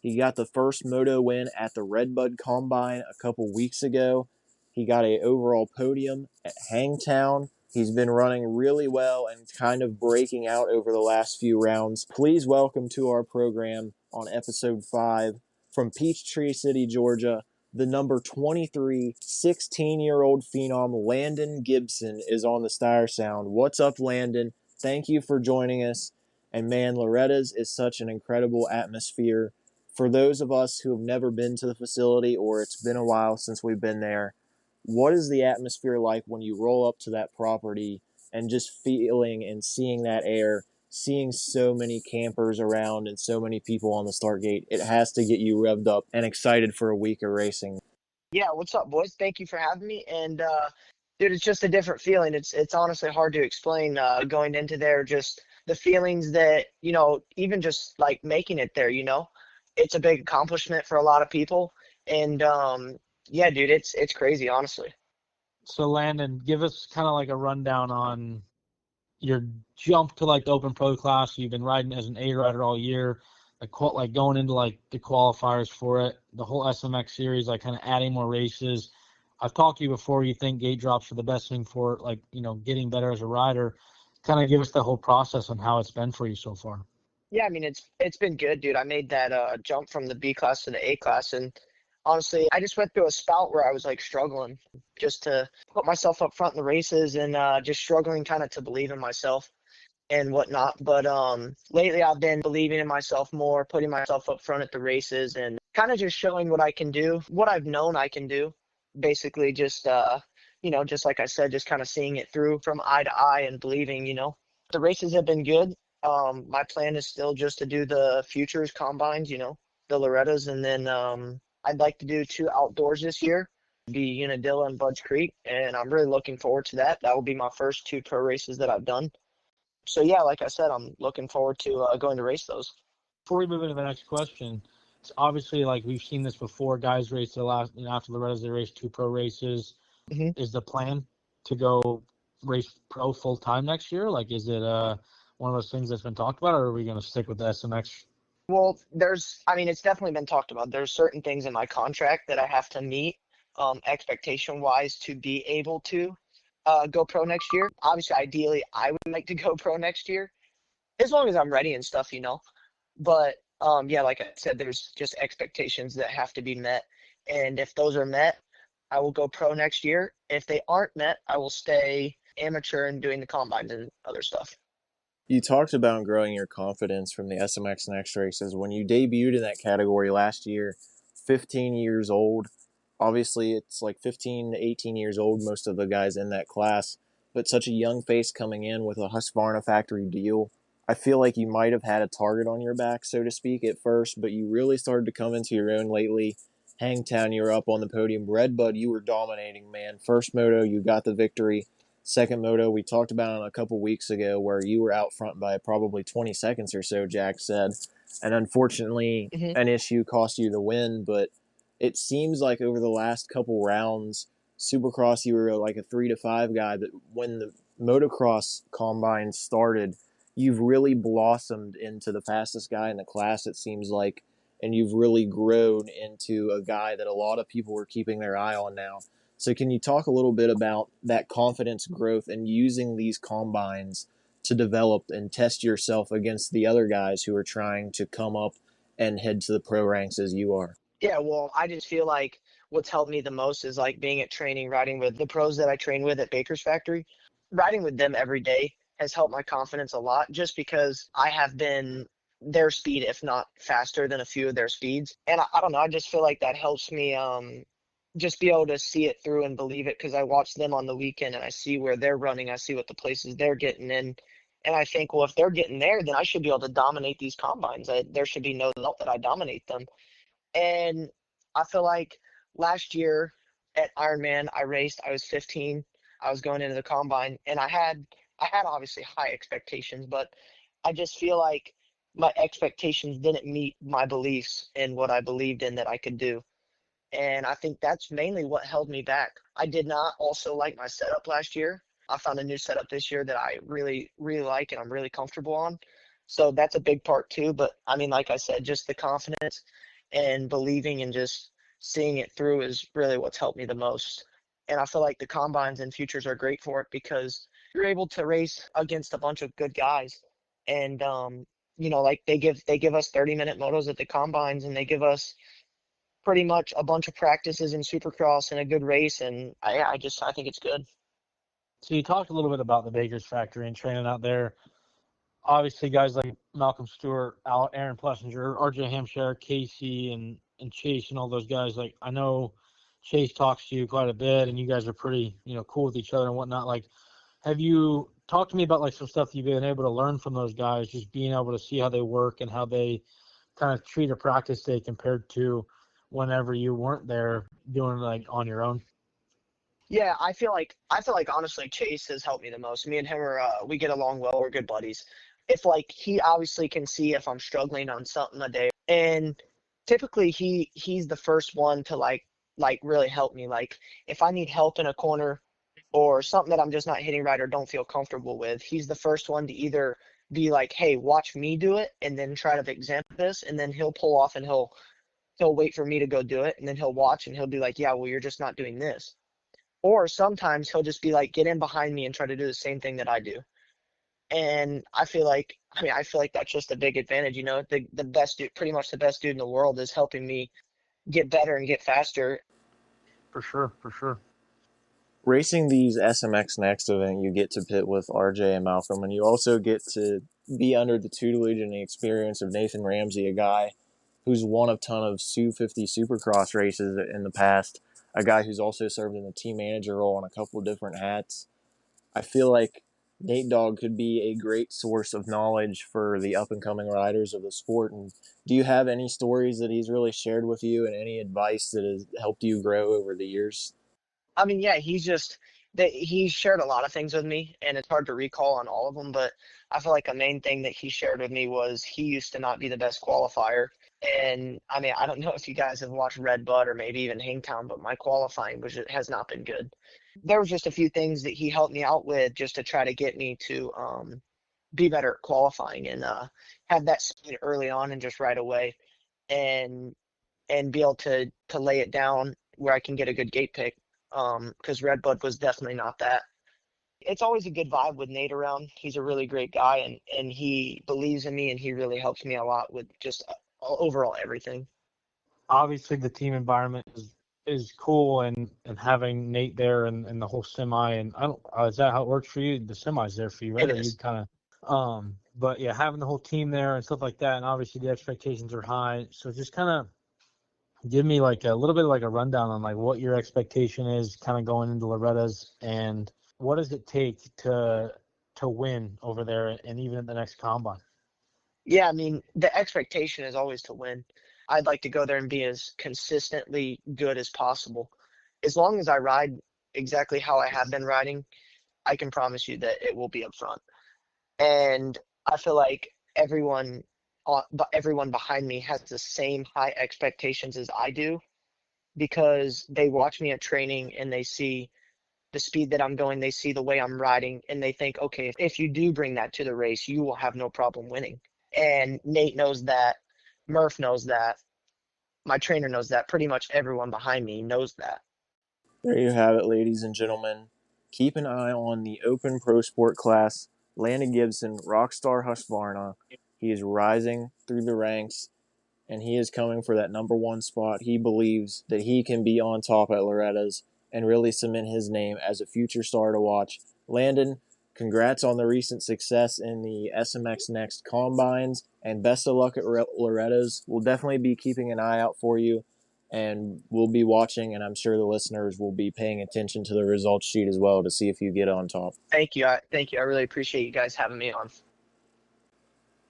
He got the first moto win at the Redbud Combine a couple weeks ago. He got an overall podium at Hangtown. He's been running really well and kind of breaking out over the last few rounds. Please welcome to our program on episode 5 from Peachtree City, Georgia, the number 23 16-year-old phenom Landon Gibson is on the Stire Sound. What's up, Landon? Thank you for joining us. And man, Loretta's is such an incredible atmosphere. For those of us who have never been to the facility or it's been a while since we've been there, what is the atmosphere like when you roll up to that property and just feeling and seeing that air, seeing so many campers around and so many people on the start gate? It has to get you revved up and excited for a week of racing. Yeah, what's up, boys? Thank you for having me. And dude, it's just a different feeling. It's honestly hard to explain going into there, just the feelings that, even just like making it there, it's a big accomplishment for a lot of people. And yeah, dude, it's crazy, honestly. So Landon, give us kind of like a rundown on your jump to like the open pro class. You've been riding as an A rider all year, like going into like the qualifiers for it, the whole SMX series, like kind of adding more races. I've talked to you before. You think gate drops are the best thing for it, like, getting better as a rider. Kind of give us the whole process on how it's been for you so far. Yeah, I mean, it's been good, dude. I made that jump from the B class to the A class, and honestly, I just went through a spout where I was like struggling just to put myself up front in the races and just struggling kind of to believe in myself and whatnot. But lately I've been believing in myself more, putting myself up front at the races and kind of just showing what I can do, what I've known I can do. Basically just, just like I said, just kind of seeing it through from eye to eye and believing, The races have been good. My plan is still just to do the futures combines, the Lorettas, and then I'd like to do 2 outdoors this year, be Unadilla and Budge Creek, and I'm really looking forward to that. That will be my first 2 pro races that I've done. So yeah, like I said, I'm looking forward to going to race those. Before we move into the next question, it's obviously like we've seen this before. Guys race the last, after Loretta's, they race 2 pro races. Mm-hmm. Is the plan to go race pro full time next year? Like, is it one of those things that's been talked about, or are we going to stick with the SMX? Well, it's definitely been talked about. There's certain things in my contract that I have to meet expectation-wise to be able to go pro next year. Obviously, ideally, I would like to go pro next year, as long as I'm ready and stuff, But yeah, like I said, there's just expectations that have to be met. And if those are met, I will go pro next year. If they aren't met, I will stay amateur and doing the combines and other stuff. You talked about growing your confidence from the SMX Next races. When you debuted in that category last year, 15 years old, obviously it's like 15 to 18 years old, most of the guys in that class. but such a young face coming in with a Husqvarna factory deal. I feel like you might have had a target on your back, so to speak, at first, but you really started to come into your own lately. Hangtown, you were up on the podium. Redbud, you were dominating, man. First moto, you got the victory. Second moto, we talked about it a couple weeks ago where you were out front by probably 20 seconds or so, Jack said. And unfortunately, an issue cost you the win, but it seems like over the last couple rounds, Supercross, you were like a 3 to 5 guy, but when the motocross combine started, you've really blossomed into the fastest guy in the class, it seems like, and you've really grown into a guy that a lot of people are keeping their eye on now. So can you talk a little bit about that confidence growth and using these combines to develop and test yourself against the other guys who are trying to come up and head to the pro ranks as you are? Yeah, well, I just feel like what's helped me the most is like being at training, riding with the pros that I train with at Baker's Factory. Riding with them every day has helped my confidence a lot just because I have been their speed, if not faster than a few of their speeds. And I don't know, I just feel like that helps me just be able to see it through and believe it because I watch them on the weekend and I see where they're running. I see what the places they're getting in. And I think, well, if they're getting there, then I should be able to dominate these combines. There should be no doubt that I dominate them. And I feel like last year at Ironman, I raced. I was 15. I was going into the combine, and I had obviously high expectations, but I just feel like my expectations didn't meet my beliefs in what I believed in that I could do. And I think that's mainly what held me back. I did not also like my setup last year. I found a new setup this year that I really, really like and I'm really comfortable on. So that's a big part too. But I mean, like I said, just the confidence and believing and just seeing it through is really what's helped me the most. And I feel like the combines and futures are great for it because you're able to race against a bunch of good guys. And, like they give us 30-minute motos at the combines and they give us pretty much a bunch of practices in Supercross and a good race. And I think it's good. So you talked a little bit about the Baker's Factory and training out there. Obviously, guys like Malcolm Stewart, Aaron Plessinger, RJ Hampshire, Casey, and Chase, and all those guys. Like, I know Chase talks to you quite a bit, and you guys are pretty, cool with each other and whatnot. Like, have you talked to me about like some stuff you've been able to learn from those guys, just being able to see how they work and how they kind of treat a practice day compared to whenever you weren't there doing like on your own? Yeah, I feel like honestly Chase has helped me the most. Me and him are we get along well. We're good buddies. If like he obviously can see if I'm struggling on something a day, and typically he's the first one to like really help me. Like if I need help in a corner or something that I'm just not hitting right or don't feel comfortable with, he's the first one to either be like, "Hey, watch me do it," and then try to example this, and then he'll pull off and he'll wait for me to go do it, and then he'll watch and he'll be like, "Yeah, well, you're just not doing this." Or sometimes he'll just be like, get in behind me and try to do the same thing that I do. And I feel like that's just a big advantage. The best dude, pretty much the best dude in the world is helping me get better and get faster. For sure. Racing these SMX Next event, you get to pit with RJ and Malcolm, and you also get to be under the tutelage and the experience of Nathan Ramsey, a guy who's won a ton of Su-50 Supercross races in the past, a guy who's also served in the team manager role in a couple of different hats. I feel like Nate Dogg could be a great source of knowledge for the up-and-coming riders of the sport. And do you have any stories that he's really shared with you and any advice that has helped you grow over the years? I mean, yeah, he's shared a lot of things with me, and it's hard to recall on all of them, but I feel like a main thing that he shared with me was he used to not be the best qualifier. And I mean, I don't know if you guys have watched Red Bud or maybe even Hangtown, but my qualifying has not been good. There was just a few things that he helped me out with just to try to get me to be better at qualifying and have that speed early on and just right away and be able to lay it down where I can get a good gate pick. Because Red Bud was definitely not that. It's always a good vibe with Nate around. He's a really great guy, and he believes in me, and he really helps me a lot with just overall everything. Obviously, the team environment is cool, and having Nate there and the whole semi, and I don't is that how it works for you? The semi's there for you, right? It Or you is. kind of but yeah, having the whole team there and stuff like that, and obviously the expectations are high. So just kind of give me like a little bit of like a rundown on like what your expectation is kind of going into Loretta's and what does it take to win over there and even at the next combine? Yeah, I mean, the expectation is always to win. I'd like to go there and be as consistently good as possible. As long as I ride exactly how I have been riding, I can promise you that it will be up front. And I feel like everyone behind me has the same high expectations as I do, because they watch me at training and they see the speed that I'm going, they see the way I'm riding, and they think, okay, if you do bring that to the race, you will have no problem winning. And Nate knows that, Murph knows that, my trainer knows that, pretty much everyone behind me knows that. There you have it, ladies and gentlemen. Keep an eye on the Open Pro Sport class. Landon Gibson, Rockstar Husqvarna. He is rising through the ranks, and he is coming for that number one spot. He believes that he can be on top at Loretta's and really cement his name as a future star to watch. Landon, congrats on the recent success in the SMX Next Combines, and best of luck at Loretta's. We'll definitely be keeping an eye out for you, and we'll be watching, and I'm sure the listeners will be paying attention to the results sheet as well to see if you get on top. Thank you. Thank you. I really appreciate you guys having me on.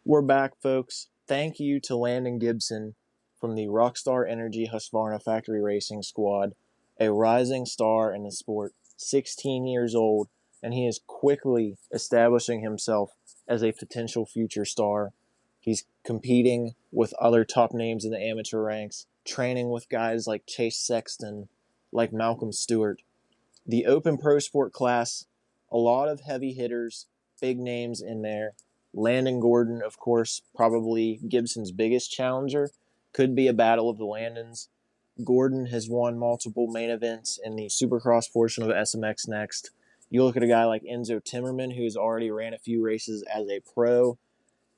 We're back, folks. Thank you to Landon Gibson from the Rockstar Energy Husqvarna Factory Racing Squad, a rising star in the sport, 16 years old, and he is quickly establishing himself as a potential future star. He's competing with other top names in the amateur ranks, training with guys like Chase Sexton, like Malcolm Stewart. The Open Pro Sport class, a lot of heavy hitters, big names in there. Landon Gordon, of course, probably Gibson's biggest challenger. Could be a battle of the Landons. Gordon has won multiple main events in the Supercross portion of SMX Next. You look at a guy like Enzo Timmerman, who's already ran a few races as a pro.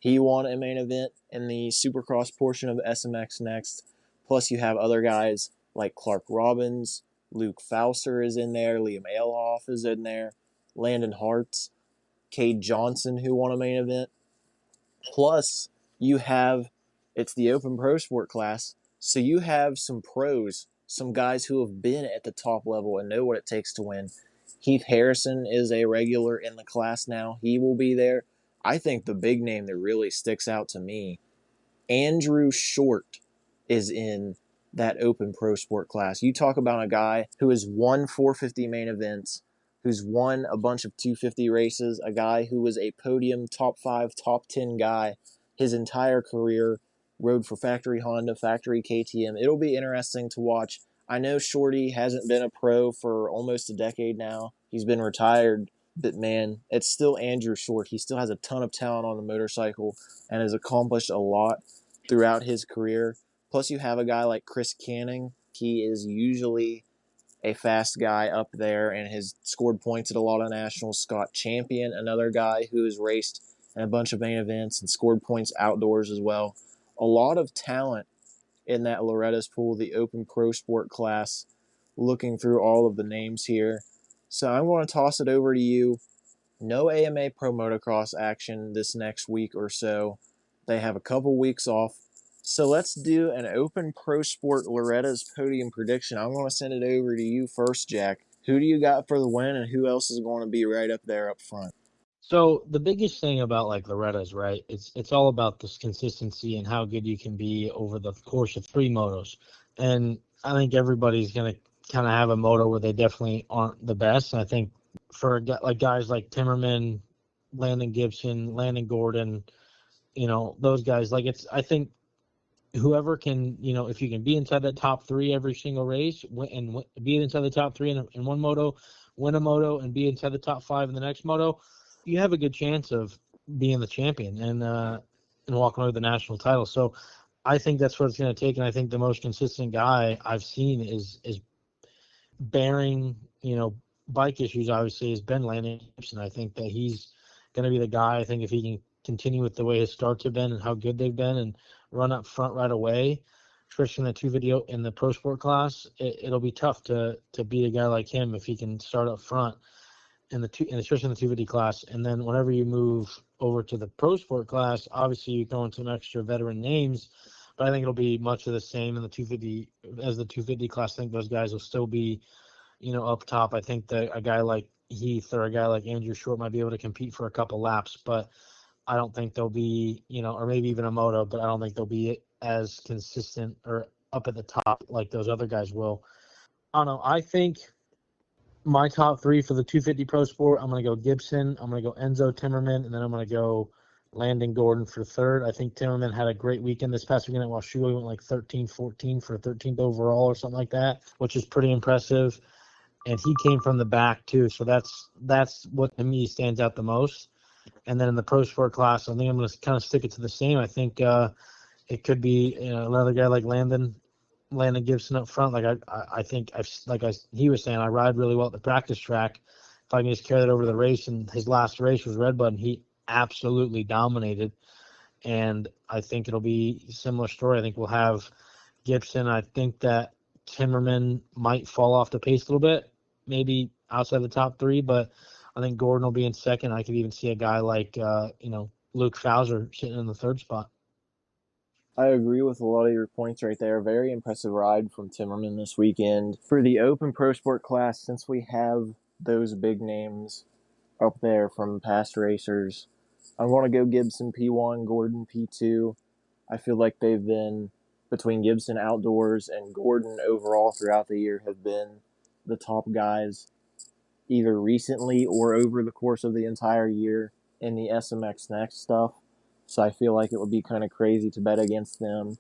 He won a main event in the Supercross portion of SMX Next. Plus, you have other guys like Clark Robbins, Luke Fauser is in there, Liam Alehoff is in there, Landon Hartz, Cade Johnson, who won a main event. Plus, you have, it's the Open Pro Sport class, so you have some pros, some guys who have been at the top level and know what it takes to win. Heath Harrison is a regular in the class now. He will be there. I think the big name that really sticks out to me, Andrew Short, is in that Open Pro Sport class. You talk about a guy who has won 450 main events, who's won a bunch of 250 races, a guy who was a podium top 5, top 10 guy his entire career, rode for Factory Honda, Factory KTM. It'll be interesting to watch. I know Shorty hasn't been a pro for almost a decade now. He's been retired, but man, it's still Andrew Short. He still has a ton of talent on the motorcycle and has accomplished a lot throughout his career. Plus, you have a guy like Chris Canning. He is usually a fast guy up there and has scored points at a lot of nationals. Scott Champion, another guy who has raced in a bunch of main events and scored points outdoors as well. A lot of talent in that Loretta's pool, the Open Pro Sport class, looking through all of the names here. So I'm going to toss it over to you. No AMA Pro Motocross action this next week or so. They have a couple weeks off. So let's do an Open Pro Sport Loretta's podium prediction. I'm going to send it over to you first, Jack. Who do you got for the win, and who else is going to be right up there up front? So the biggest thing about like Loretta's, right? It's all about this consistency and how good you can be over the course of 3 motos. And I think everybody's gonna kind of have a moto where they definitely aren't the best. And I think for like guys like Timmerman, Landon Gibson, Landon Gordon, those guys, like I think whoever can, if you can be inside the top 3 every single race and be inside the top 3 in one moto, win a moto, and be inside the top 5 in the next moto, you have a good chance of being the champion and walking away with the national title. So I think that's what it's going to take. And I think the most consistent guy I've seen is bearing, bike issues, obviously, has been Landon Gibson. I think that he's going to be the guy. I think if he can continue with the way his starts have been and how good they've been and run up front right away, especially in the 250 in the pro sport class, it'll be tough to beat a guy like him if he can start up front. And especially in the 250 class. And then whenever you move over to the pro sport class, obviously you go into some extra veteran names, but I think it'll be much of the same in the 250 as the 250 class. I think those guys will still be, up top. I think that a guy like Heath or a guy like Andrew Short might be able to compete for a couple laps, but I don't think they'll be, or maybe even a moto, but I don't think they'll be as consistent or up at the top like those other guys will. I don't know. I think my top three for the 250 Pro Sport, I'm going to go Gibson, I'm going to go Enzo Timmerman, and then I'm going to go Landon Gordon for third. I think Timmerman had a great weekend this past weekend at Washougal. He went like 13-14 for 13th overall or something like that, which is pretty impressive. And he came from the back too, so that's what to me stands out the most. And then in the Pro Sport class, I think I'm going to kind of stick it to the same. I think it could be another guy like Landon Gibson up front. Like I think he was saying, I ride really well at the practice track. If I can just carry that over to the race, and his last race was Red Bud, and he absolutely dominated. And I think it'll be a similar story. I think we'll have Gibson. I think that Timmerman might fall off the pace a little bit, maybe outside the top three, but I think Gordon will be in second. I could even see a guy like Luke Fowler sitting in the third spot. I agree with a lot of your points right there. Very impressive ride from Timmerman this weekend. For the Open Pro Sport class, since we have those big names up there from past racers, I'm going to go Gibson P1, Gordon P2. I feel like they've been, between Gibson Outdoors and Gordon overall throughout the year, have been the top guys either recently or over the course of the entire year in the SMX Next stuff. So I feel like it would be kind of crazy to bet against them.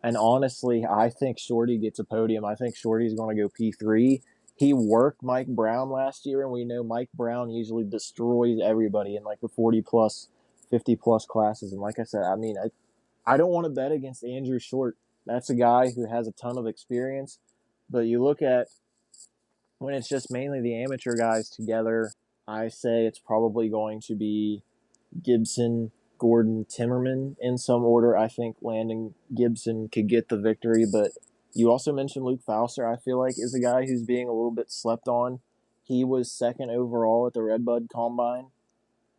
And honestly, I think Shorty gets a podium. I think Shorty's going to go P3. He worked Mike Brown last year, and we know Mike Brown usually destroys everybody in like the 40-plus, 50-plus classes. And like I said, I mean, I don't want to bet against Andrew Short. That's a guy who has a ton of experience. But you look at when it's just mainly the amateur guys together, I say it's probably going to be Gibson, Gordon, Timmerman in some order. I think Landon Gibson could get the victory, but you also mentioned Luke Fowler, I feel like, is a guy who's being a little bit slept on. He was second overall at the Redbud Combine.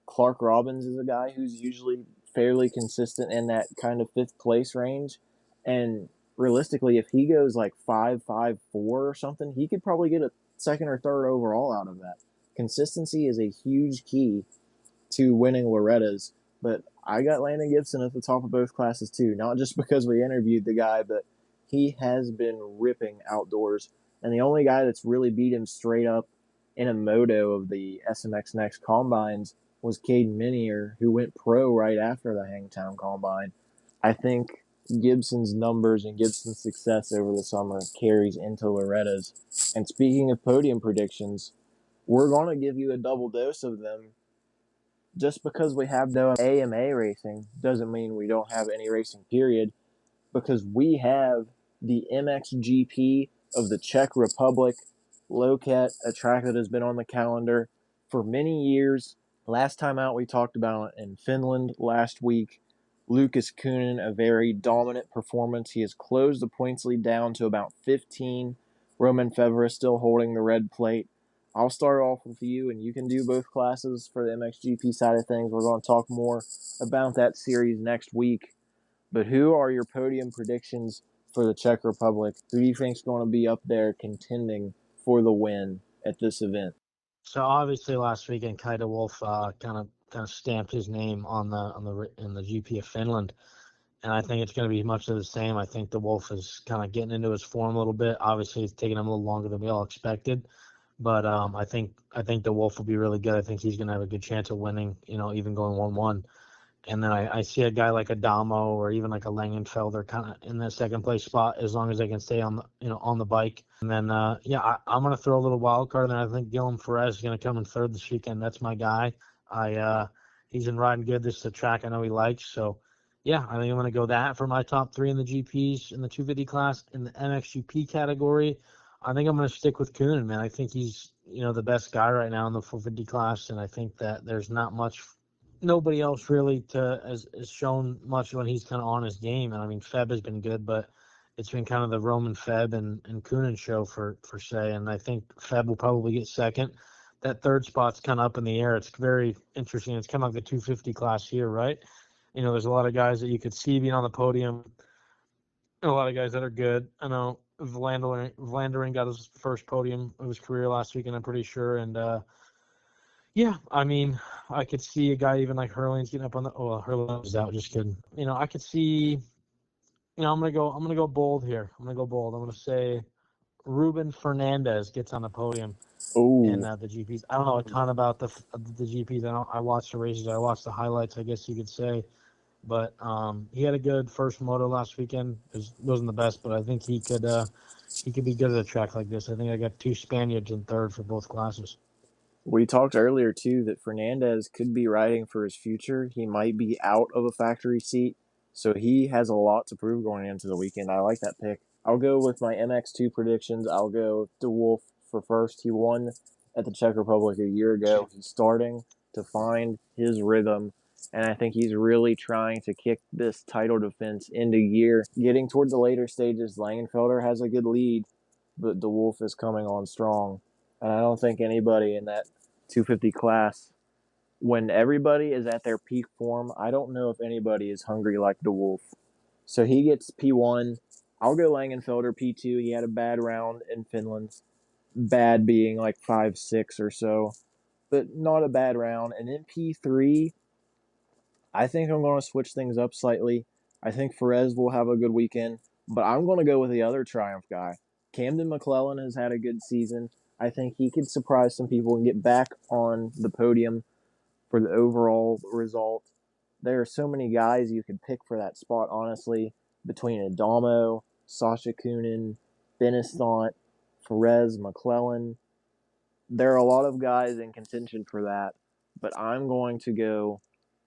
Clark Robbins is a guy who's usually fairly consistent in that kind of fifth place range. And realistically, if he goes like 5.54 or something, he could probably get a second or third overall out of that. Consistency is a huge key to winning Loretta's. But I got Landon Gibson at the top of both classes too, not just because we interviewed the guy, but he has been ripping outdoors. And the only guy that's really beat him straight up in a moto of the SMX Next Combines was Caden Minier, who went pro right after the Hangtown Combine. I think Gibson's numbers and Gibson's success over the summer carries into Loretta's. And speaking of podium predictions, we're going to give you a double dose of them. Just because we have no AMA racing doesn't mean we don't have any racing, period, because we have the MXGP of the Czech Republic, Loket, a track that has been on the calendar for many years. Last time out, we talked about it in Finland last week. Lucas Kunin, a very dominant performance. He has closed the points lead down to about 15. Roman Fevra still holding the red plate. I'll start off with you, and you can do both classes for the MXGP side of things. We're going to talk more about that series next week. But who are your podium predictions for the Czech Republic? Who do you think is going to be up there contending for the win at this event? So obviously last weekend, Kaida Wolf kind of stamped his name in the GP of Finland, and I think it's going to be much of the same. I think the Wolf is kind of getting into his form a little bit. Obviously, it's taking him a little longer than we all expected. But I think the Wolf will be really good. I think he's going to have a good chance of winning, even going 1-1. And then I see a guy like Adamo or even like a Langenfelder kind of in the second place spot as long as they can stay on the bike. And then I'm going to throw a little wild card. And I think Guillaume Ferez is going to come in third this weekend. That's my guy. He's been riding good. This is a track I know he likes. So yeah, I think I'm going to go that for my top three in the GPs in the 250 class. In the MXGP category, I think I'm going to stick with Kunin, man. I think he's, the best guy right now in the 450 class, and I think that there's nobody else really has shown much when he's kind of on his game. And I mean, Feb has been good, but it's been kind of the Roman Feb and Kunin show for say, and I think Feb will probably get second. That third spot's kind of up in the air. It's very interesting. It's kind of like the 250 class here, right? There's a lot of guys that you could see being on the podium, a lot of guys that are good. I know Vlanderen got his first podium of his career last weekend, I'm pretty sure. And yeah, I mean, I could see a guy even like Hurley's getting up on the. Oh, well, Hurley was out. Just kidding. I could see. I'm gonna go bold here. I'm gonna say Ruben Fernandez gets on the podium in Oh, the GPs. I don't know a ton about the GPs. I watched the races. I watched the highlights, I guess you could say. But he had a good first moto last weekend. Wasn't the best, but I think he could be good at a track like this. I think I got two Spaniards in third for both classes. we talked earlier, too, that Fernandez could be riding for his future. He might be out of a factory seat, so he has a lot to prove going into the weekend. I like that pick. I'll go with my MX2 predictions. I'll go DeWolf for first. He won at the Czech Republic a year ago. He's starting to find his rhythm, and I think he's really trying to kick this title defense into gear. Getting toward the later stages, Langenfelder has a good lead, but DeWolf is coming on strong. And I don't think anybody in that 250 class, when everybody is at their peak form, I don't know if anybody is hungry like DeWolf. So he gets P1. I'll go Langenfelder P2. He had a bad round in Finland. Bad being like 5-6 or so, but not a bad round. And in P3, I think I'm going to switch things up slightly. I think Perez will have a good weekend, but I'm going to go with the other Triumph guy. Camden McClellan has had a good season. I think he could surprise some people and get back on the podium for the overall result. There are so many guys you could pick for that spot, honestly, between Adamo, Sasha Kunin, Benestant, Perez, McClellan. There are a lot of guys in contention for that, but I'm going to go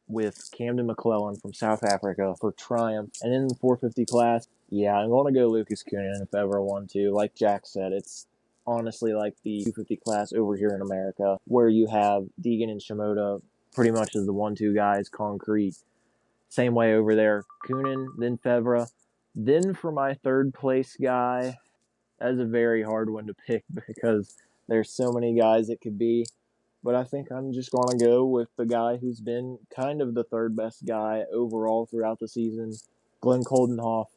with Camden McClellan from South Africa for Triumph. And in the 450 class, yeah, I'm going to go Lucas Kunin if ever I want to. Like Jack said, it's honestly like the 250 class over here in America, where you have Deegan and Shimoda pretty much as the 1-2 guys, concrete. Same way over there. Kunin, then Fevre. Then for my third place guy, that's a very hard one to pick because there's so many guys it could be. But I think I'm just going to go with the guy who's been kind of the third best guy overall throughout the season. Glenn Coldenhoff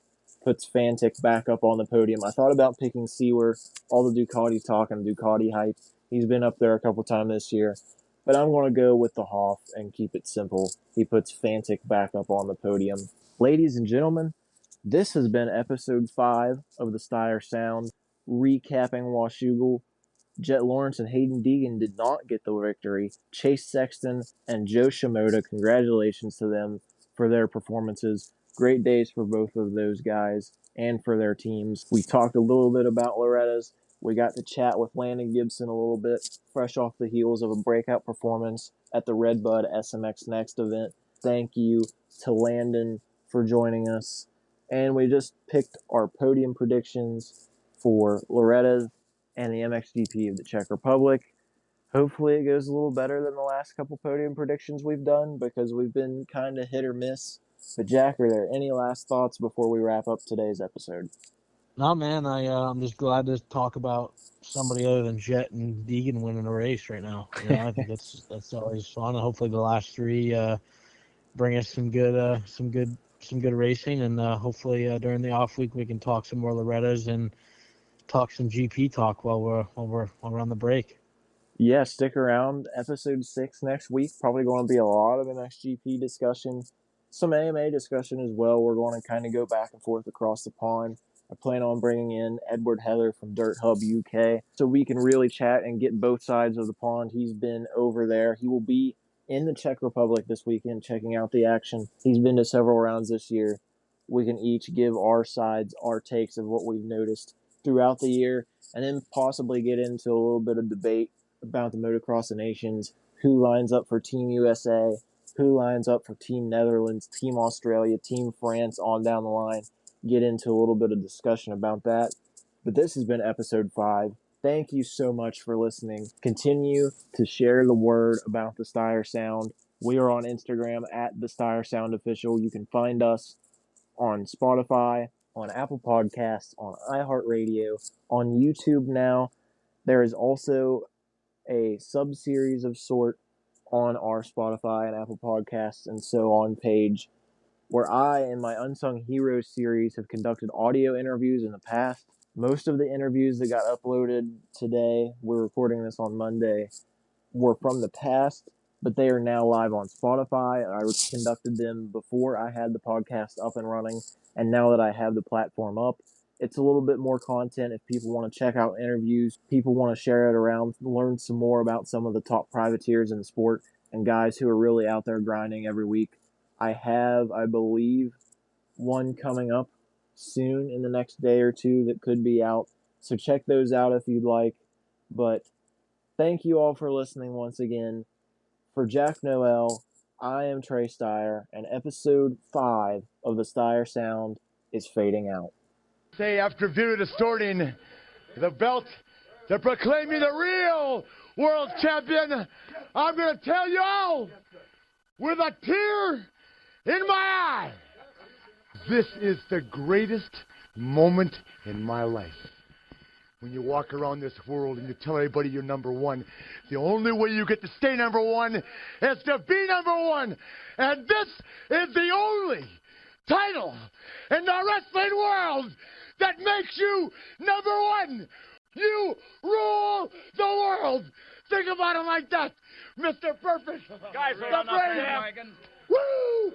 puts Fantic back up on the podium. I thought about picking Seawer. All the Ducati talk and Ducati hype. He's been up there a couple times this year. But I'm going to go with the Hoff and keep it simple. He puts Fantic back up on the podium. Ladies and gentlemen, this has been episode 5 of the Stire Sound, recapping Washougal. Jett Lawrence and Hayden Deegan did not get the victory. Chase Sexton and Joe Shimoda, congratulations to them for their performances. Great days for both of those guys and for their teams. We talked a little bit about Loretta's. We got to chat with Landon Gibson a little bit, fresh off the heels of a breakout performance at the Redbud SMX Next event. Thank you to Landon for joining us. And we just picked our podium predictions for Loretta's and the MXGP of the Czech Republic. Hopefully it goes a little better than the last couple podium predictions we've done because we've been kind of hit or miss. But Jack, are there any last thoughts before we wrap up today's episode? No, man, I'm just glad to talk about somebody other than Jett and Deegan winning a race right now. I think that's always fun. Hopefully the last three bring us some good racing, and hopefully during the off week we can talk some more Lorettas and talk some GP talk while we're on the break. Yeah, stick around. Episode 6 next week. Probably going to be a lot of MXGP discussion, some AMA discussion as well. We're going to kind of go back and forth across the pond. I plan on bringing in Edward Heather from Dirt Hub UK so we can really chat and get both sides of the pond. He's been over there. He will be in the Czech Republic this weekend checking out the action. He's been to several rounds this year. We can each give our sides, our takes of what we've noticed throughout the year, and then possibly get into a little bit of debate about the Motocross of Nations, who lines up for Team USA, who lines up for Team Netherlands, Team Australia, Team France, on down the line. Get into a little bit of discussion about that. But this has been episode 5. Thank you so much for listening. Continue to share the word about the Stire Sound. We are on Instagram at the Stire Sound Official. You can find us on Spotify, on Apple Podcasts, on iHeartRadio, on YouTube now. There is also a sub-series of sort on our Spotify and Apple Podcasts and so on page where I and my Unsung Heroes series have conducted audio interviews in the past. Most of the interviews that got uploaded today, we're recording this on Monday, were from the past, but they are now live on Spotify. I conducted them before I had the podcast up and running, and now that I have the platform up, it's a little bit more content. If people want to check out interviews, people want to share it around, learn some more about some of the top privateers in the sport and guys who are really out there grinding every week. I have, I believe, one coming up soon in the next day or two that could be out. So check those out if you'd like. But thank you all for listening once again. For Jack Noel, I am Trey Stire, and episode 5 of the Stire Sound is fading out. Say, after Vito distorting the belt to proclaim me the real world champion, I'm going to tell you all with a tear in my eye. This is the greatest moment in my life. When you walk around this world and you tell everybody you're number one, the only way you get to stay number one is to be number one. And this is the only title in the wrestling world that makes you number one. You rule the world. Think about it like that, Mr. Perfect. Guys, the brave,